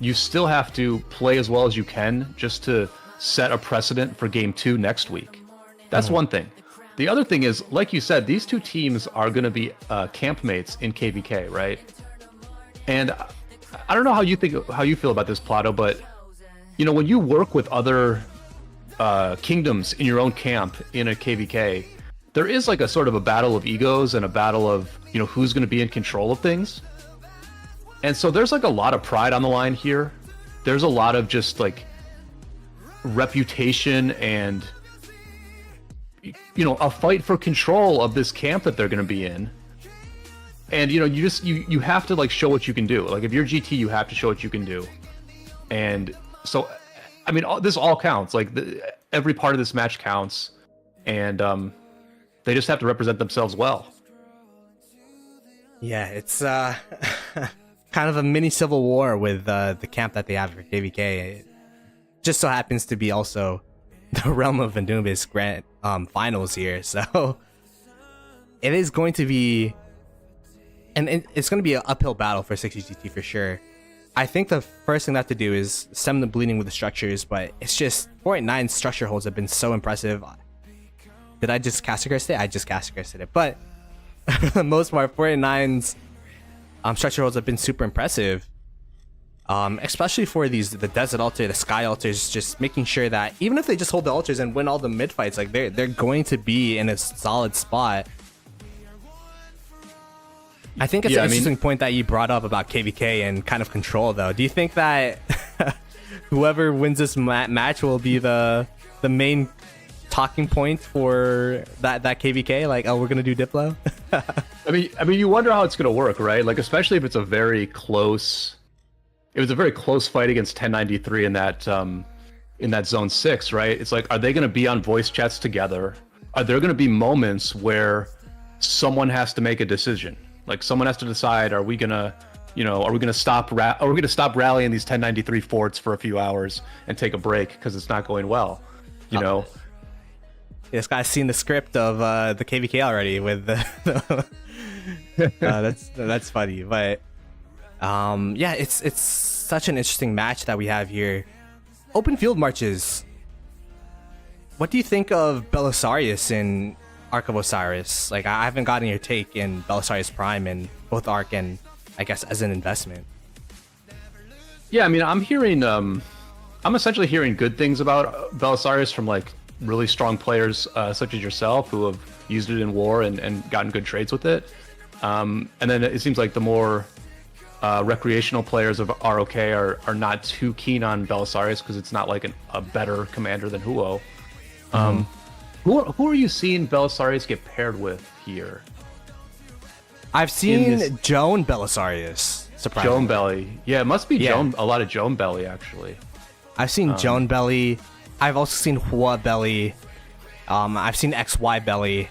you still have to play as well as you can just to set a precedent for game 2 next week. That's one thing. The other thing is, like you said, these 2 teams are going to be campmates in KVK, right? And I don't know how you feel about this, Plato, but you know, when you work with other kingdoms in your own camp in a KVK, there is like a sort of a battle of egos and a battle of, you know, who's going to be in control of things. And so there's like a lot of pride on the line here. There's a lot of just like reputation and, you know, a fight for control of this camp that they're going to be in. And, you know, you have to like show what you can do. Like if you're GT, you have to show what you can do. And so, I mean, this all counts. Like every part of this match counts. And they just have to represent themselves well. Yeah, it's kind of a mini civil war with the camp that they have for KVK. It just so happens to be also the Realm of Anubis Grand finals here, so it is going to be, and it's going to be an uphill battle for 60GT for sure. I think the first thing they have to do is stem the bleeding with the structures, but it's just 489's structure holds have been so impressive. Did I just cast it? I just cast it, but for the most part, 489's structure holds have been super impressive. Especially for the desert altar, the sky altars, just making sure that even if they just hold the altars and win all the mid fights, like they're going to be in a solid spot. I think it's an interesting point that you brought up about KVK and kind of control, though. Do you think that whoever wins this match will be the main talking point for that KVK? Like, oh, we're gonna do Diplo? I mean, you wonder how it's gonna work, right? Like, especially if it's a very close. It was a very close fight against 1093 in that zone 6, right? It's like, are they going to be on voice chats together? Are there going to be moments where someone has to make a decision? Like someone has to decide, are we going to stop rallying these 1093 forts for a few hours and take a break because it's not going well? You know? This guy's seen the script of the KVK already with the that's funny, but yeah, it's such an interesting match that we have here. Open field marches. What do you think of Belisarius in Arc of Osiris? Like, I haven't gotten your take in Belisarius Prime in both Arc and I guess as an investment. Yeah, I mean, I'm essentially hearing good things about Belisarius from like really strong players such as yourself who have used it in war and gotten good trades with it. And then it seems like the more recreational players of ROK are not too keen on Belisarius because it's not like a better commander than Huo. Who are you seeing Belisarius get paired with here? I've seen Joan Belisarius. Surprisingly. Joan Belly. Yeah, it must be Joan. A lot of Joan Belly actually. I've seen Joan Belly. I've also seen Hua Belly. I've seen XY Belly.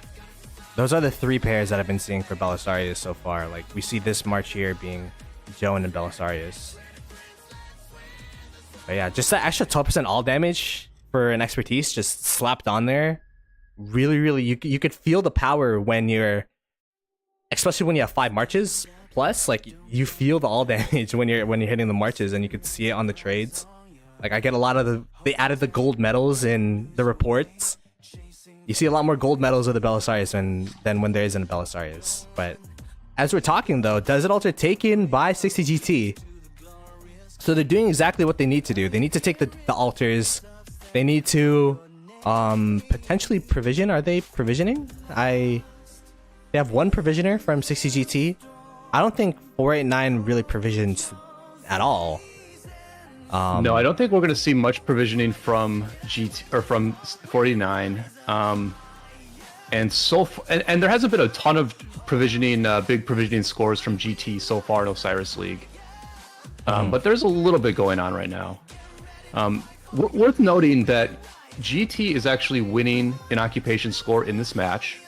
Those are the 3 pairs that I've been seeing for Belisarius so far. Like, we see this March here being Joan and Belisarius. But yeah, just that extra 12% all damage for an expertise just slapped on there. Really, you could feel the power when you're, especially when you have 5 marches plus. Like, you feel the all damage when you're hitting the marches, and you could see it on the trades. Like, I get a lot of they added the gold medals in the reports. You see a lot more gold medals with the Belisarius than when there isn't a Belisarius. But as we're talking, though, Desert Altar taken by 60GT. So they're doing exactly what they need to do. They need to take the altars. They need to potentially provision. Are they provisioning? They have 1 provisioner from 60GT. I don't think 489 really provisions at all. No, I don't think we're going to see much provisioning from GT or from 489. And there hasn't been a ton of big provisioning scores from GT so far in Osiris League. But there's a little bit going on right now. Worth noting that GT is actually winning in occupation score in this match.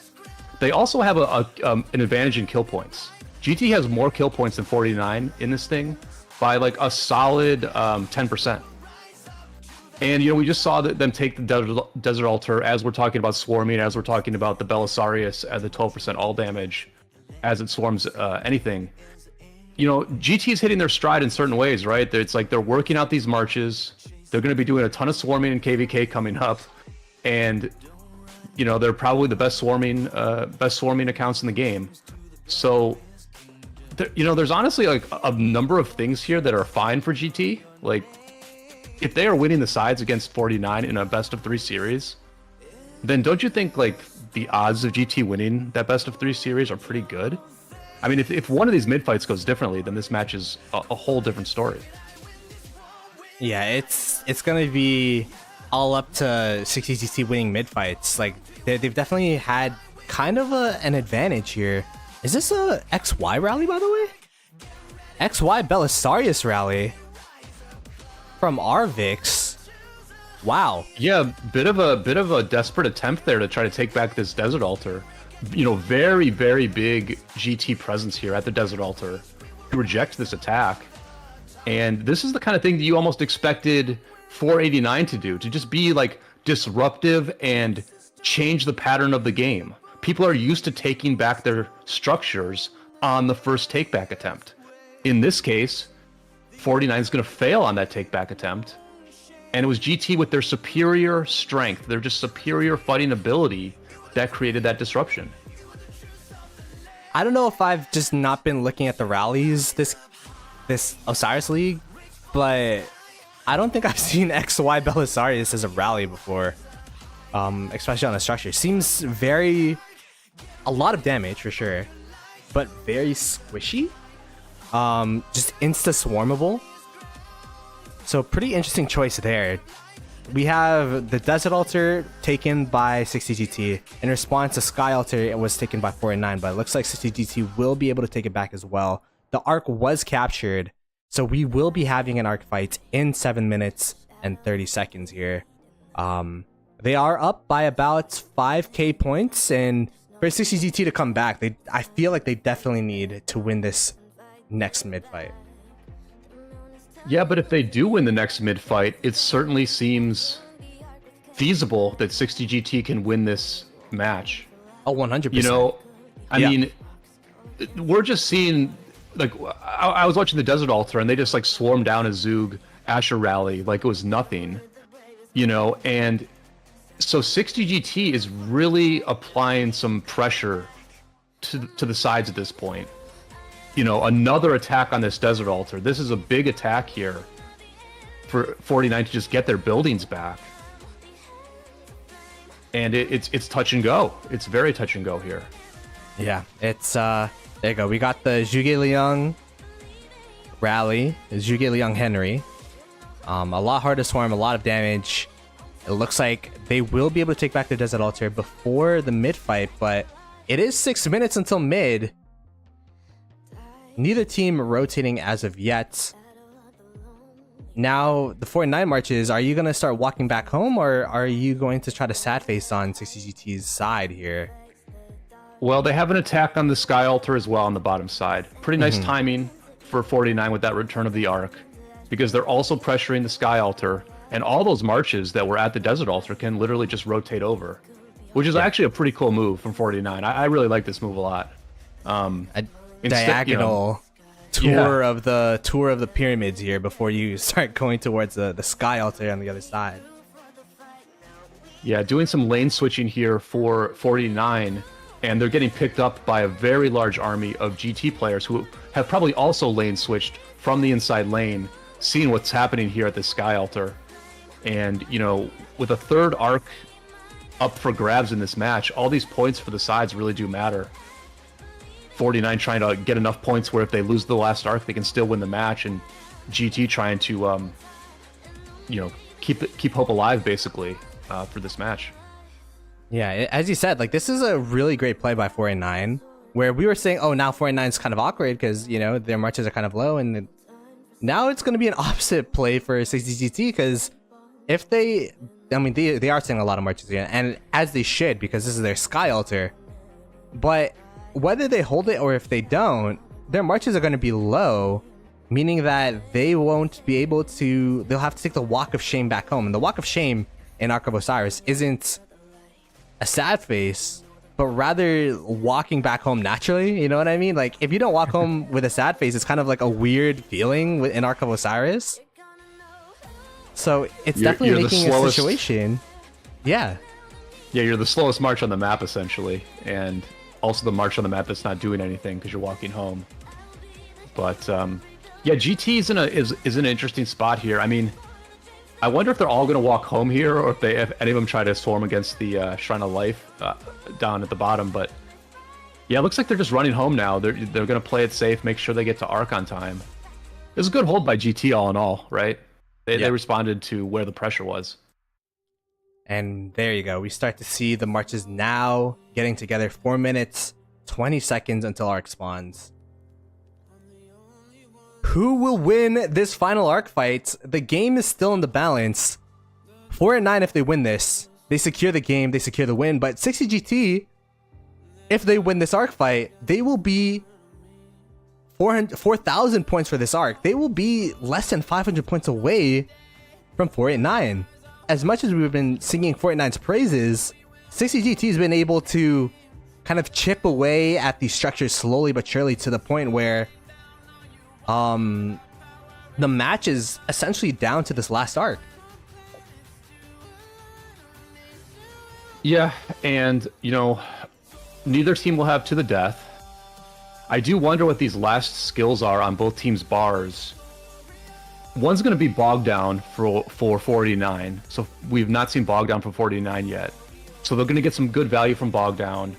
They also have an advantage in kill points. GT has more kill points than 49 in this thing by like a solid 10%. And we just saw them take the Desert Altar as we're talking about swarming, as we're talking about the Belisarius at the 12% all damage as it swarms anything. GT is hitting their stride in certain ways, right? It's like they're working out these marches. They're going to be doing a ton of swarming in KVK coming up, and they're probably the best swarming accounts in the game. So, there's honestly like a number of things here that are fine for GT. Like, if they are winning the sides against 49 in a best of 3 series, then don't you think like the odds of GT winning that best of 3 series are pretty good? I mean, if one of these mid fights goes differently, then this match is a whole different story. Yeah, it's gonna be all up to 60GT winning mid fights. Like they've definitely had kind of an advantage here. Is this a XY rally, by the way? XY Belisarius rally from Arvix. Wow. Yeah, bit of a desperate attempt there to try to take back this Desert Altar. Very, very big GT presence here at the Desert Altar to reject this attack. And this is the kind of thing that you almost expected 489 to do, to just be like disruptive and change the pattern of the game. People are used to taking back their structures on the first take-back attempt. In this case, 49 is going to fail on that take-back attempt. And it was GT with their superior strength, their just superior fighting ability that created that disruption. I don't know if I've just not been looking at the rallies this Osiris League, but I don't think I've seen XY Belisarius as a rally before, especially on the structure. Seems a lot of damage for sure, but very squishy, just insta-swarmable. So pretty interesting choice there. We have the Desert Altar taken by 60GT. In response, the Sky Altar it was taken by 489, but it looks like 60GT will be able to take it back as well. The Arc was captured, so we will be having an Arc fight in 7 minutes and 30 seconds here. They are up by about 5k points, and for 60GT to come back, I feel like they definitely need to win this next mid fight. Yeah, but if they do win the next mid fight, it certainly seems feasible that 60GT can win this match. Oh, 100%. I mean, we're just seeing, like, I was watching the Desert Altar and they just like swarmed down a Zug Asher rally like it was nothing, and so 60GT is really applying some pressure to the sides at this point. Another attack on this Desert Altar. This is a big attack here for 49 to just get their buildings back. And it's touch and go. It's very touch and go here. Yeah, it's there you go. We got the Zhuge Liang rally, the Zhuge Liang Henry. A lot harder to swarm, a lot of damage. It looks like they will be able to take back the Desert Altar before the mid fight, but it is 6 minutes until mid. Neither team rotating as of yet. Now, the 49 marches, are you going to start walking back home, or are you going to try to sad face on 60GT's side here? Well, they have an attack on the Sky Altar as well on the bottom side. Pretty nice timing for 49 with that return of the Arc, because they're also pressuring the Sky Altar, and all those marches that were at the Desert Altar can literally just rotate over, which is actually a pretty cool move from 49. I really like this move a lot. Diagonal tour of the pyramids here before you start going towards the Sky Altar on the other side. Yeah, doing some lane switching here for 49, and they're getting picked up by a very large army of GT players who have probably also lane switched from the inside lane, seeing what's happening here at the Sky Altar. And with a third Arc up for grabs in this match, all these points for the sides really do matter. 49 trying to get enough points where if they lose the last Arc, they can still win the match, and GT trying to, keep hope alive basically for this match. Yeah, as you said, like this is a really great play by 489, where we were saying, oh, now 489 is kind of awkward because you know their marches are kind of low, and now it's going to be an opposite play for 60GT because if they, I mean, they are seeing a lot of marches here, and as they should because this is their Sky Altar. But whether they hold it or if they don't, their marches are going to be low, meaning that they won't be able to. They'll have to take the Walk of Shame back home, and the Walk of Shame in Ark of Osiris isn't a sad face, but rather walking back home naturally. You know what I mean? Like if you don't walk home with a sad face, it's kind of like a weird feeling in Ark of Osiris. So it's definitely making a situation. Yeah, you're the slowest march on the map essentially, and also the march on the map that's not doing anything because you're walking home. But yeah, GT is an interesting spot here. I mean, I wonder if they're all going to walk home here, or if any of them try to swarm against the Shrine of Life down at the bottom. But yeah, it looks like they're just running home now. They're going to play it safe, make sure they get to Ark on time. It was a good hold by GT all in all, right? They responded to where the pressure was. And there you go. We start to see the marches now getting together. 4 minutes, 20 seconds until Ark spawns. Who will win this final Ark fight? The game is still in the balance. 4 and 9 if they win this. They secure the game, they secure the win. But 60GT, if they win this Ark fight, they will be 4,000 points for this Ark. They will be less than 500 points away from 489. As much as we've been singing 489's praises, 60GT has been able to kind of chip away at these structures slowly but surely to the point where the match is essentially down to this last Ark. Yeah, and you know, neither team will have to the death. I do wonder what these last skills are on both teams' bars. One's going to be Bog Down for 49, so we've not seen Bog Down for 49 yet. So they're going to get some good value from Bog Down.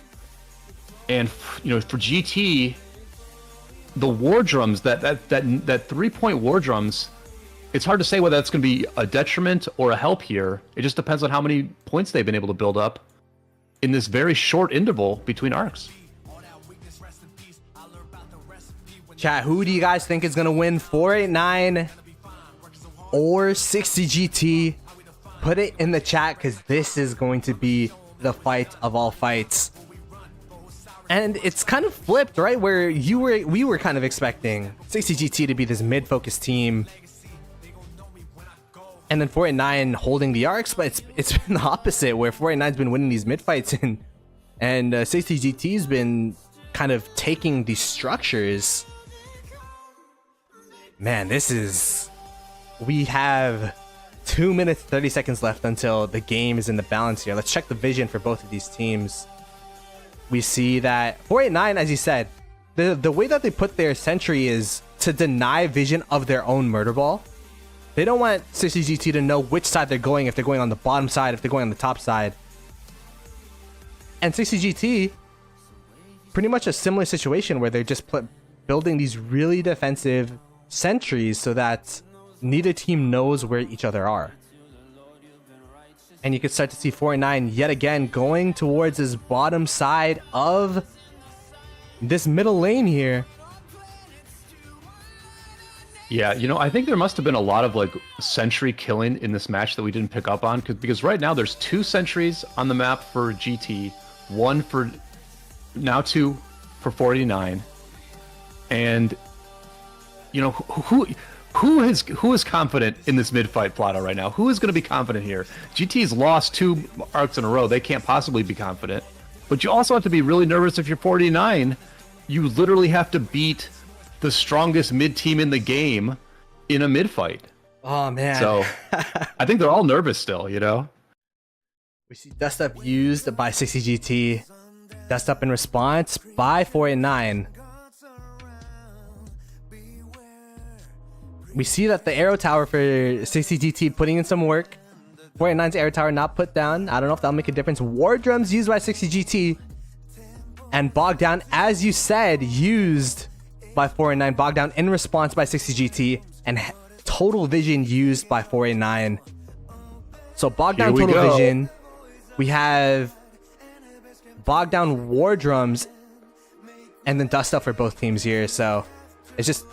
And you know, for GT, the war drums, that 3-point war drums, it's hard to say whether that's going to be a detriment or a help here. It just depends on how many points they've been able to build up in this very short interval between arcs. Chat, who do you guys think is going to win, 489 or 60GT? Put it in the chat because this is going to be the fight of all fights. And it's kind of flipped, right? Where we were kind of expecting 60GT to be this mid-focused team, and then 489 holding the arcs, but it's been the opposite, where 489's been winning these mid-fights, and 60GT's been kind of taking these structures. Man, we have 2 minutes 30 seconds left until the game is in the balance here. Let's check the vision for both of these teams. We see that 489, as you said, the way that they put their sentry is to deny vision of their own murder ball. They don't want 60GT to know which side they're going, if they're going on the bottom side, if they're going on the top side. And 60GT, pretty much a similar situation where they're just building these really defensive sentries so that neither team knows where each other are. And you can start to see 489 yet again going towards this bottom side of this middle lane here. Yeah, you know, I think there must have been a lot of like sentry killing in this match that we didn't pick up on, because right now there's 2 sentries on the map for GT, 1 for now 2 for 49, and you know, who is confident in this mid-fight, Plata, right now? Who is going to be confident here? GT's lost 2 arcs in a row. They can't possibly be confident. But you also have to be really nervous if you're 49. You literally have to beat the strongest mid-team in the game in a mid-fight. Oh, man. So I think they're all nervous still, you know? We see Dust Up used by 60GT. Dust Up in response by 489. We see that the arrow tower for 60GT putting in some work. 489's arrow tower not put down. I don't know if that'll make a difference. War drums used by 60GT. And Bog Down, as you said, used by 489. Bog Down in response by 60GT. And total vision used by 489. So Bog Down total vision. We have bog down War Drums and then Dust Up for both teams here. So it's just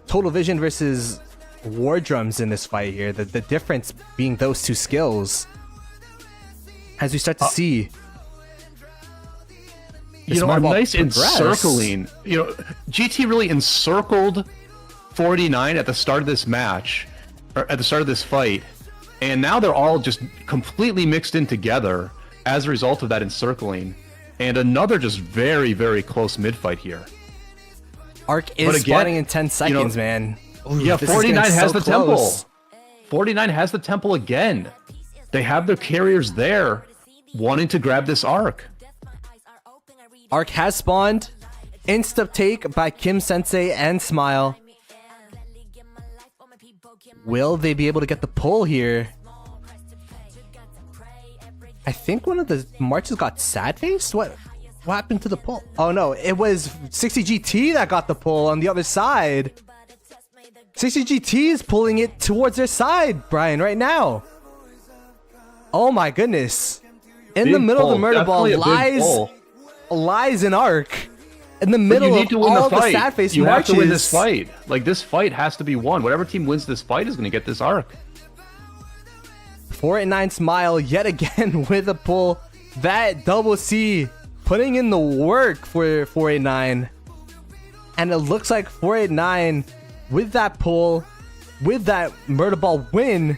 Total Vision versus War Drums in this fight here. The difference being those two skills. As we start to see, a nice encircling. GT really encircled 489 at the start of this match, or at the start of this fight, and now they're all just completely mixed in together as a result of that encircling. And another just very, very close mid fight here. Arc is spawning in 10 seconds, man. Ooh, yeah, 49 has the temple. 49 has the temple again. They have their carriers there, wanting to grab this Arc. Arc has spawned. Insta take by Kim Sensei and Smile. Will they be able to get the pull here? I think one of the marches got sad faced. What happened to the pull? Oh no, it was 60 GT that got the pull on the other side. 60 GT is pulling it towards their side, Brian, right now. Oh my goodness. In the middle of the murder ball lies an Arc. In the middle of all the sad face marches. You have to win this fight. Like, this fight has to be won. Whatever team wins this fight is going to get this Arc. 489 Smile yet again with a pull. That double C putting in the work for 489. And it looks like 489 with that pull, with that murder ball win,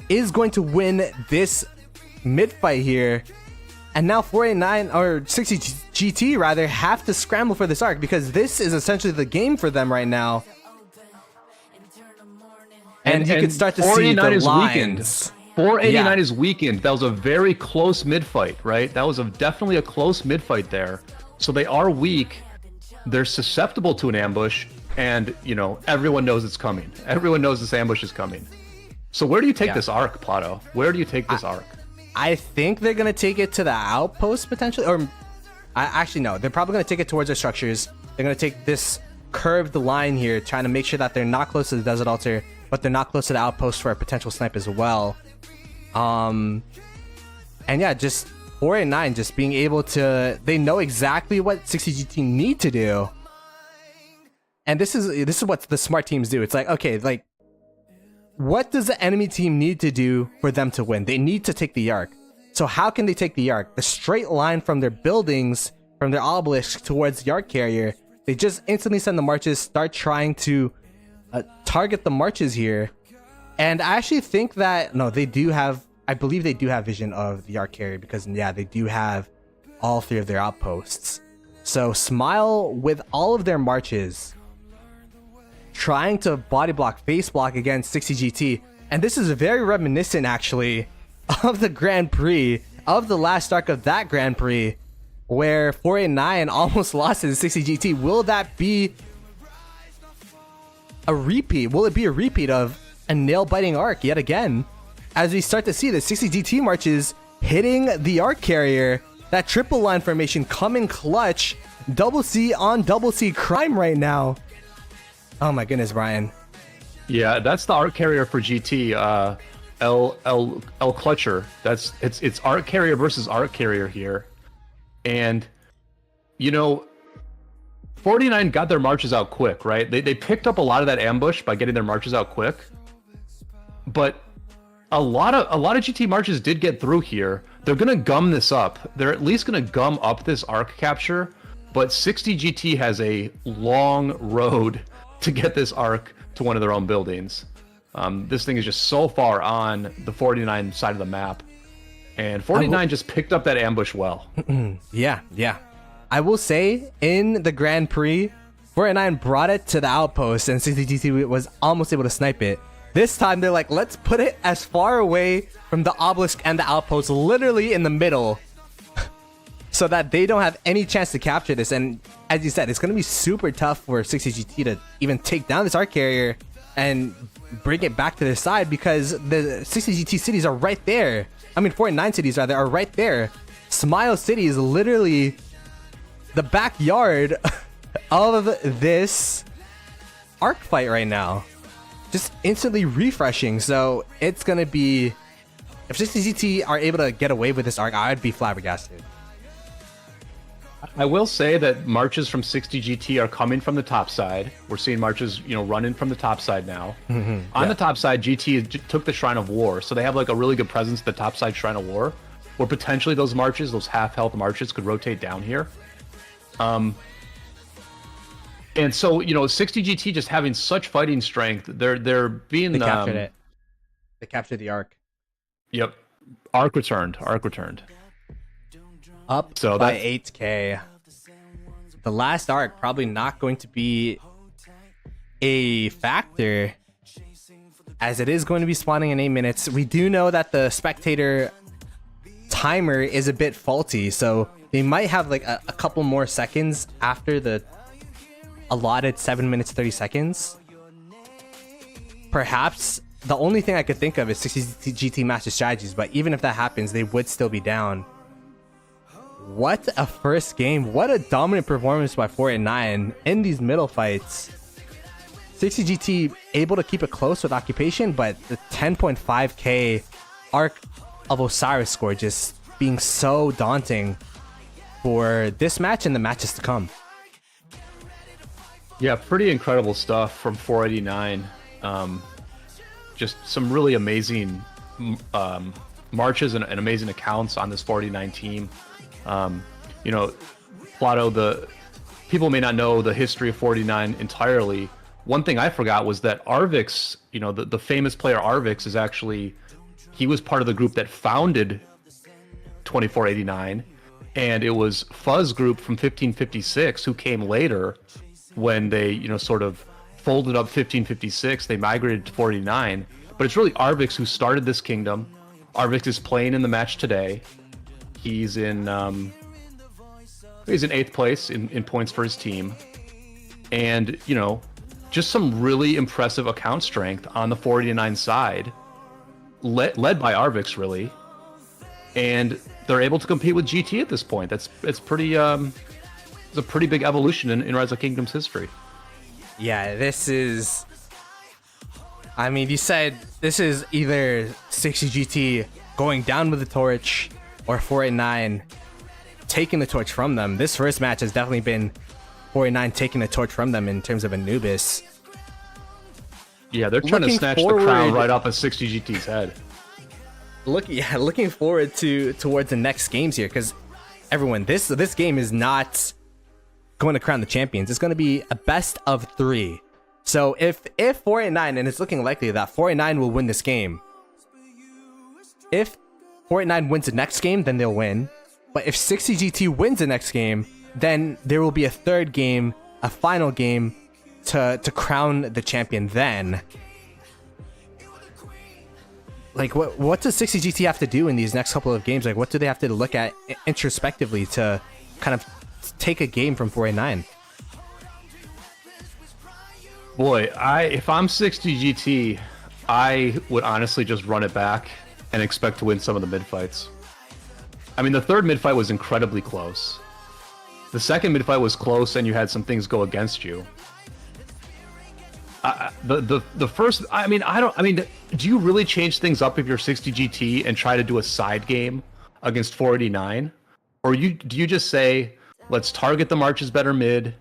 is going to win this mid fight here. And now 489 or 60 GT rather have to scramble for this Arc, because this is essentially the game for them right now. And you can start to see the lines. 489 is weakened. That was a very close mid fight, right? That was definitely a close mid fight there. So they are weak. They're susceptible to an ambush, and everyone knows it's coming. Everyone knows this ambush is coming. So where do you take this Arc, Plato? Where do you take this Arc? I think they're gonna take it to the outpost potentially, or actually no, they're probably gonna take it towards their structures. They're gonna take this curved line here, trying to make sure that they're not close to the desert altar, but they're not close to the outpost for a potential snipe as well. And yeah, just 489 just being able to, they know exactly what 60 GT need to do. And this is what the smart teams do. It's like, okay, like, what does the enemy team need to do for them to win? They need to take the Arc. So how can they take the Arc? The straight line from their buildings, from their obelisk towards the Arc carrier. They just instantly send the marches, start trying to target the marches here. And I actually think that, no, they do have, I believe they do have vision of the Arc carrier, because yeah, they do have all three of their outposts. So Smile with all of their marches, trying to body block, face block against 60 GT. And this is very reminiscent actually of the Grand Prix, of the last arc of that Grand Prix, where 489 almost lost to the 60 GT. Will that be a repeat? Will it be a repeat of a nail-biting Arc yet again? As we start to see the 60 GT marches hitting the Arc carrier, that triple line formation coming clutch, double C on double C crime right now. Oh my goodness, Brian. Yeah, that's the Arc carrier for GT. L Clutcher. It's Arc carrier versus Arc carrier here. And 49 got their marches out quick, right? They picked up a lot of that ambush by getting their marches out quick. But a lot of GT marches did get through here. They're gonna gum this up. They're at least gonna gum up this Arc capture. But 60 GT has a long road to get this Arc to one of their own buildings. This thing is just so far on the 49 side of the map, and 49 just picked up that ambush well. Yeah. I will say, in the Grand Prix, 49 brought it to the outpost, and 60 GT was almost able to snipe it. This time, they're like, let's put it as far away from the obelisk and the outpost, literally in the middle, so that they don't have any chance to capture this. And as you said, it's going to be super tough for 60 GT to even take down this Arc carrier and bring it back to their side, because the 60 GT cities are right there. I mean, 49 cities rather are right there. Smile City is literally the backyard of this Arc fight right now. Just instantly refreshing. So it's going to be, if 60 GT are able to get away with this Arc, I'd be flabbergasted. I will say that marches from 60 GT are coming from the top side. We're seeing marches, running from the top side now. On the top side, GT took the Shrine of War, so they have like a really good presence at the top side Shrine of War, where potentially those marches, those half health marches, could rotate down here. And so 60 GT just having such fighting strength, they're being They captured it. They captured the arc. Yep, arc returned. Up So by that's 8k. The last arc probably not going to be a factor, as it is going to be spawning in 8 minutes. We do know that the spectator timer is a bit faulty, so they might have like a couple more seconds after the allotted 7 minutes 30 seconds. Perhaps the only thing I could think of is 60 GT master strategies, but even if that happens, they would still be down. What a first game. What a dominant performance by 489 in these middle fights. 60 GT able to keep it close with occupation, but the 10.5k arc of Osiris score just being so daunting for this match and the matches to come. Yeah, pretty incredible stuff from 489. Just some really amazing marches and amazing accounts on this 489 team. Plato, the people may not know the history of 489 entirely. One thing I forgot was that Arvix, the famous player Arvix, is actually, he was part of the group that founded 2489, and it was Fuzz group from 1556 who came later when they sort of folded up 1556. They migrated to 489, but it's really Arvix who started this kingdom. Arvix is playing in the match today. He's in 8th place in points for his team, and just some really impressive account strength on the 489 side, led by Arvix, really, and they're able to compete with GT at this point. It's pretty it's a pretty big evolution in Rise of Kingdoms history. Yeah, this is, I mean, you said this is either 60 GT going down with the torch or 489 taking the torch from them. This first match has definitely been 489 taking the torch from them in terms of Anubis. Yeah, they're trying to snatch the crown right off of 60 GT's head. Looking forward towards the next games here, because everyone, this game is not going to crown the champions. It's going to be a best of 3. So if 489, and it's looking likely that 489 will win this game. If 489 wins the next game, then they'll win. But if 60 GT wins the next game, then there will be a third game, a final game to crown the champion then. Like, what does 60 GT have to do in these next couple of games? Like, what do they have to look at introspectively to kind of take a game from 489? Boy, if I'm 60 GT, I would honestly just run it back and expect to win some of the mid fights. I mean, the third mid fight was incredibly close. The second mid fight was close, and you had some things go against you. The first, I mean, do you really change things up if you're 60 GT and try to do a side game against 489, or do you just say, let's target the marches better mid,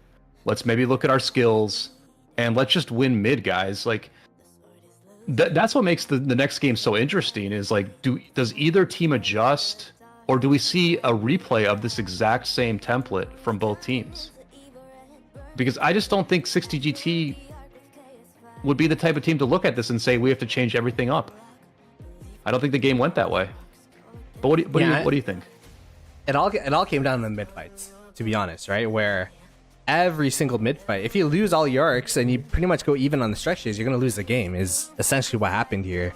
let's maybe look at our skills, and let's just win mid, guys? Like, that's what makes the next game so interesting, is like, does either team adjust, or do we see a replay of this exact same template from both teams? Because I just don't think 60 GT would be the type of team to look at this and say we have to change everything up. I don't think the game went that way. But what do you think? It all came down to the mid fights, to be honest, right? Where every single mid fight, if you lose all your arcs and you pretty much go even on the stretches, you're gonna lose the game. Is essentially what happened here.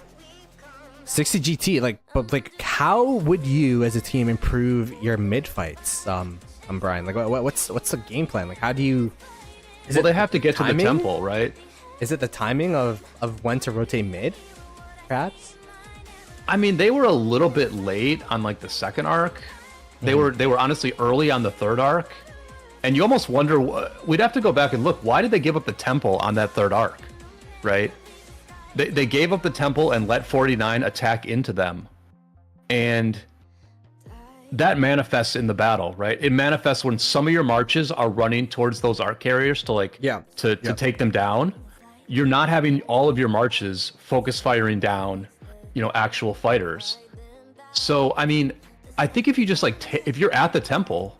60 GT, but how would you as a team improve your mid fights? Brian, like, what's the game plan? Like, how do you? Well, they have to get to the temple, right? Is it the timing of when to rotate mid, perhaps? I mean, they were a little bit late on like the second arc. They were honestly early on the third arc, and you almost wonder. We'd have to go back and look. Why did they give up the temple on that third arc, right? They gave up the temple and let 49 attack into them, and that manifests in the battle, right? It manifests when some of your marches are running towards those arc carriers to take them down. You're not having all of your marches focus firing down, actual fighters. So, I mean, I think if you just if you're at the temple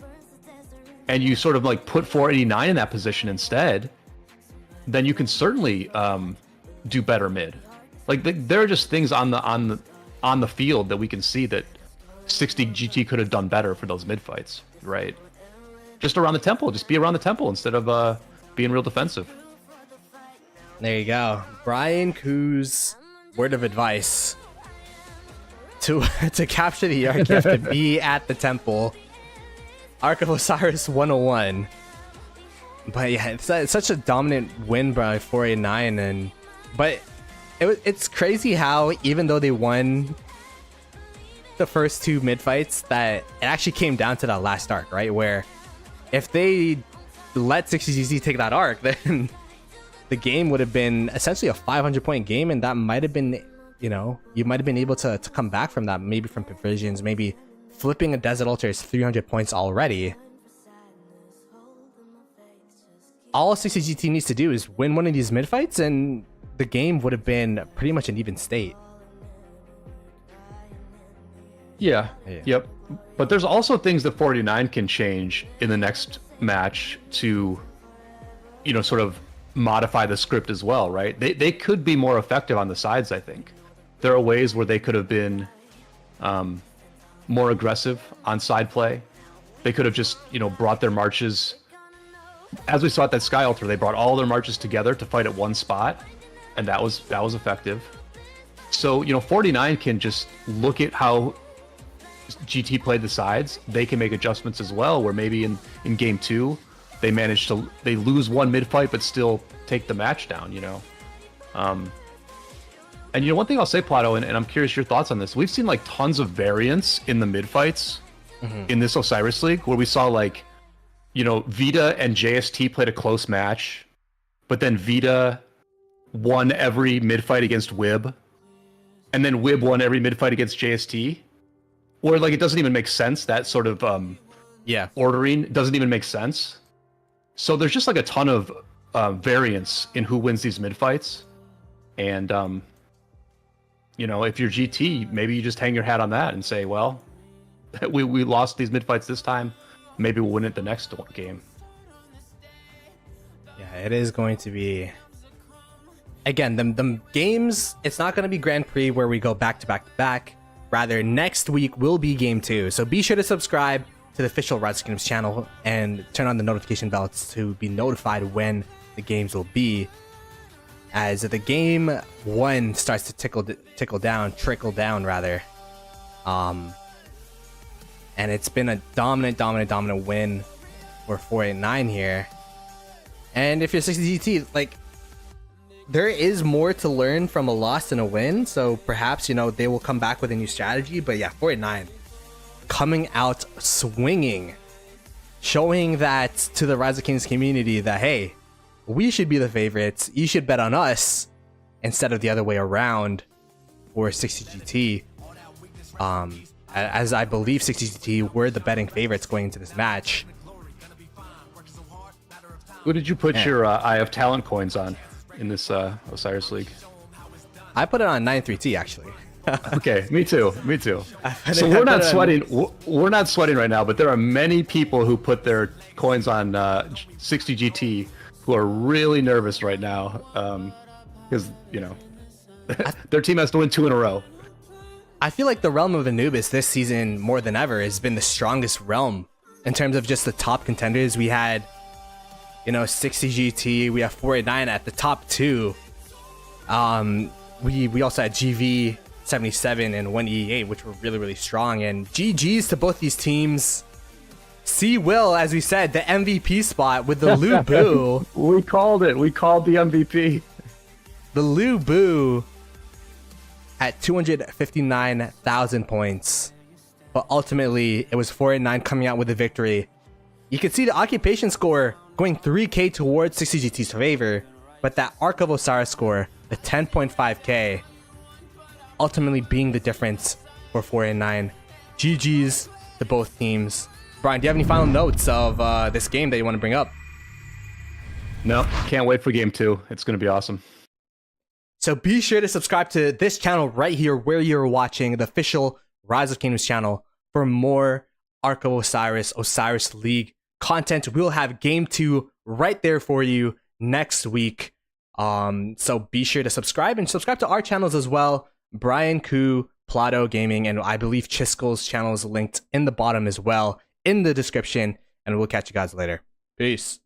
and you sort of put 489 in that position instead, then you can certainly do better mid. There are just things on the field that we can see that 60 GT could have done better for those mid fights, right? Just around the temple, just be around the temple instead of being real defensive. There you go. Brian Koo's word of advice. To capture the Ark, you have to be at the temple. Ark of Osiris 101. But yeah, it's such a dominant win by 489, but it's crazy how even though they won the first two mid fights, that it actually came down to that last arc, right? Where if they let 60GT take that arc, then the game would have been essentially a 500-point game, and that might have been, you might have been able to come back from that, maybe from provisions, maybe flipping a Desert Altar is 300 points already. All 60GT needs to do is win one of these mid fights, and the game would have been pretty much an even state. Yeah. Yep. But there's also things that 49 can change in the next match to, sort of modify the script as well, right? They could be more effective on the sides, I think. There are ways where they could have been more aggressive on side play. They could have just, brought their marches, as we saw at that Sky Altar, they brought all their marches together to fight at one spot, and that was effective. So, 49 can just look at how GT played the sides. They can make adjustments as well, where maybe in game 2 they lose one mid fight but still take the match down, and one thing I'll say, Plato, and I'm curious your thoughts on this, we've seen tons of variance in the mid fights in this Osiris League, where we saw Vita and JST played a close match, but then Vita won every mid fight against Wib, and then Wib won every mid fight against JST. Or it doesn't even make sense. That sort of ordering doesn't even make sense. So there's just a ton of variance in who wins these mid fights, and if you're GT, maybe you just hang your hat on that and say, well, we lost these mid fights this time, maybe we'll win it the next game. Yeah, it is going to be. Again, the games. It's not going to be Grand Prix where we go back to back to back. Rather, next week will be game 2. So be sure to subscribe to the official Rise of Kingdoms channel and turn on the notification bell to be notified when the games will be. As the game 1 starts to trickle down rather. And it's been a dominant win for 489 here. And if you're 60GT, there is more to learn from a loss and a win, so perhaps they will come back with a new strategy. But yeah, 49 coming out swinging, showing that to the Rise of Kings community that, hey, we should be the favorites, you should bet on us instead of the other way around for 60GT. As I believe 60GT were the betting favorites going into this match. Who did you put your Eye of Talent coins on in this Osiris League? I put it on 93T actually. Okay, me too. So we're not sweating. We're not sweating right now, but there are many people who put their coins on 60GT who are really nervous right now because their team has to win 2 in a row. I feel like the realm of Anubis this season more than ever has been the strongest realm in terms of just the top contenders. We had 60GT, we have 489 at the top 2. We also had GV77 and 1E8, which were really strong. And GG's to both these teams. See Will, as we said, the MVP spot with the Lu Bu. We called it. We called the MVP. The Lu Bu at 259,000 points. But ultimately, it was 489 coming out with the victory. You can see the occupation score going 3k towards 60GT's favor, but that Ark of Osiris score, the 10.5k, ultimately being the difference for 489. GG's to both teams. Brian, do you have any final notes of this game that you want to bring up? No, can't wait for game 2. It's going to be awesome. So be sure to subscribe to this channel right here where you're watching the official Rise of Kingdoms channel for more Ark of Osiris League content. We'll have game 2 right there for you next week. So be sure to subscribe and subscribe to our channels as well. Brian Koo, Plato Gaming, and I believe Chiskel's channel is linked in the bottom as well in the description. And we'll catch you guys later. Peace.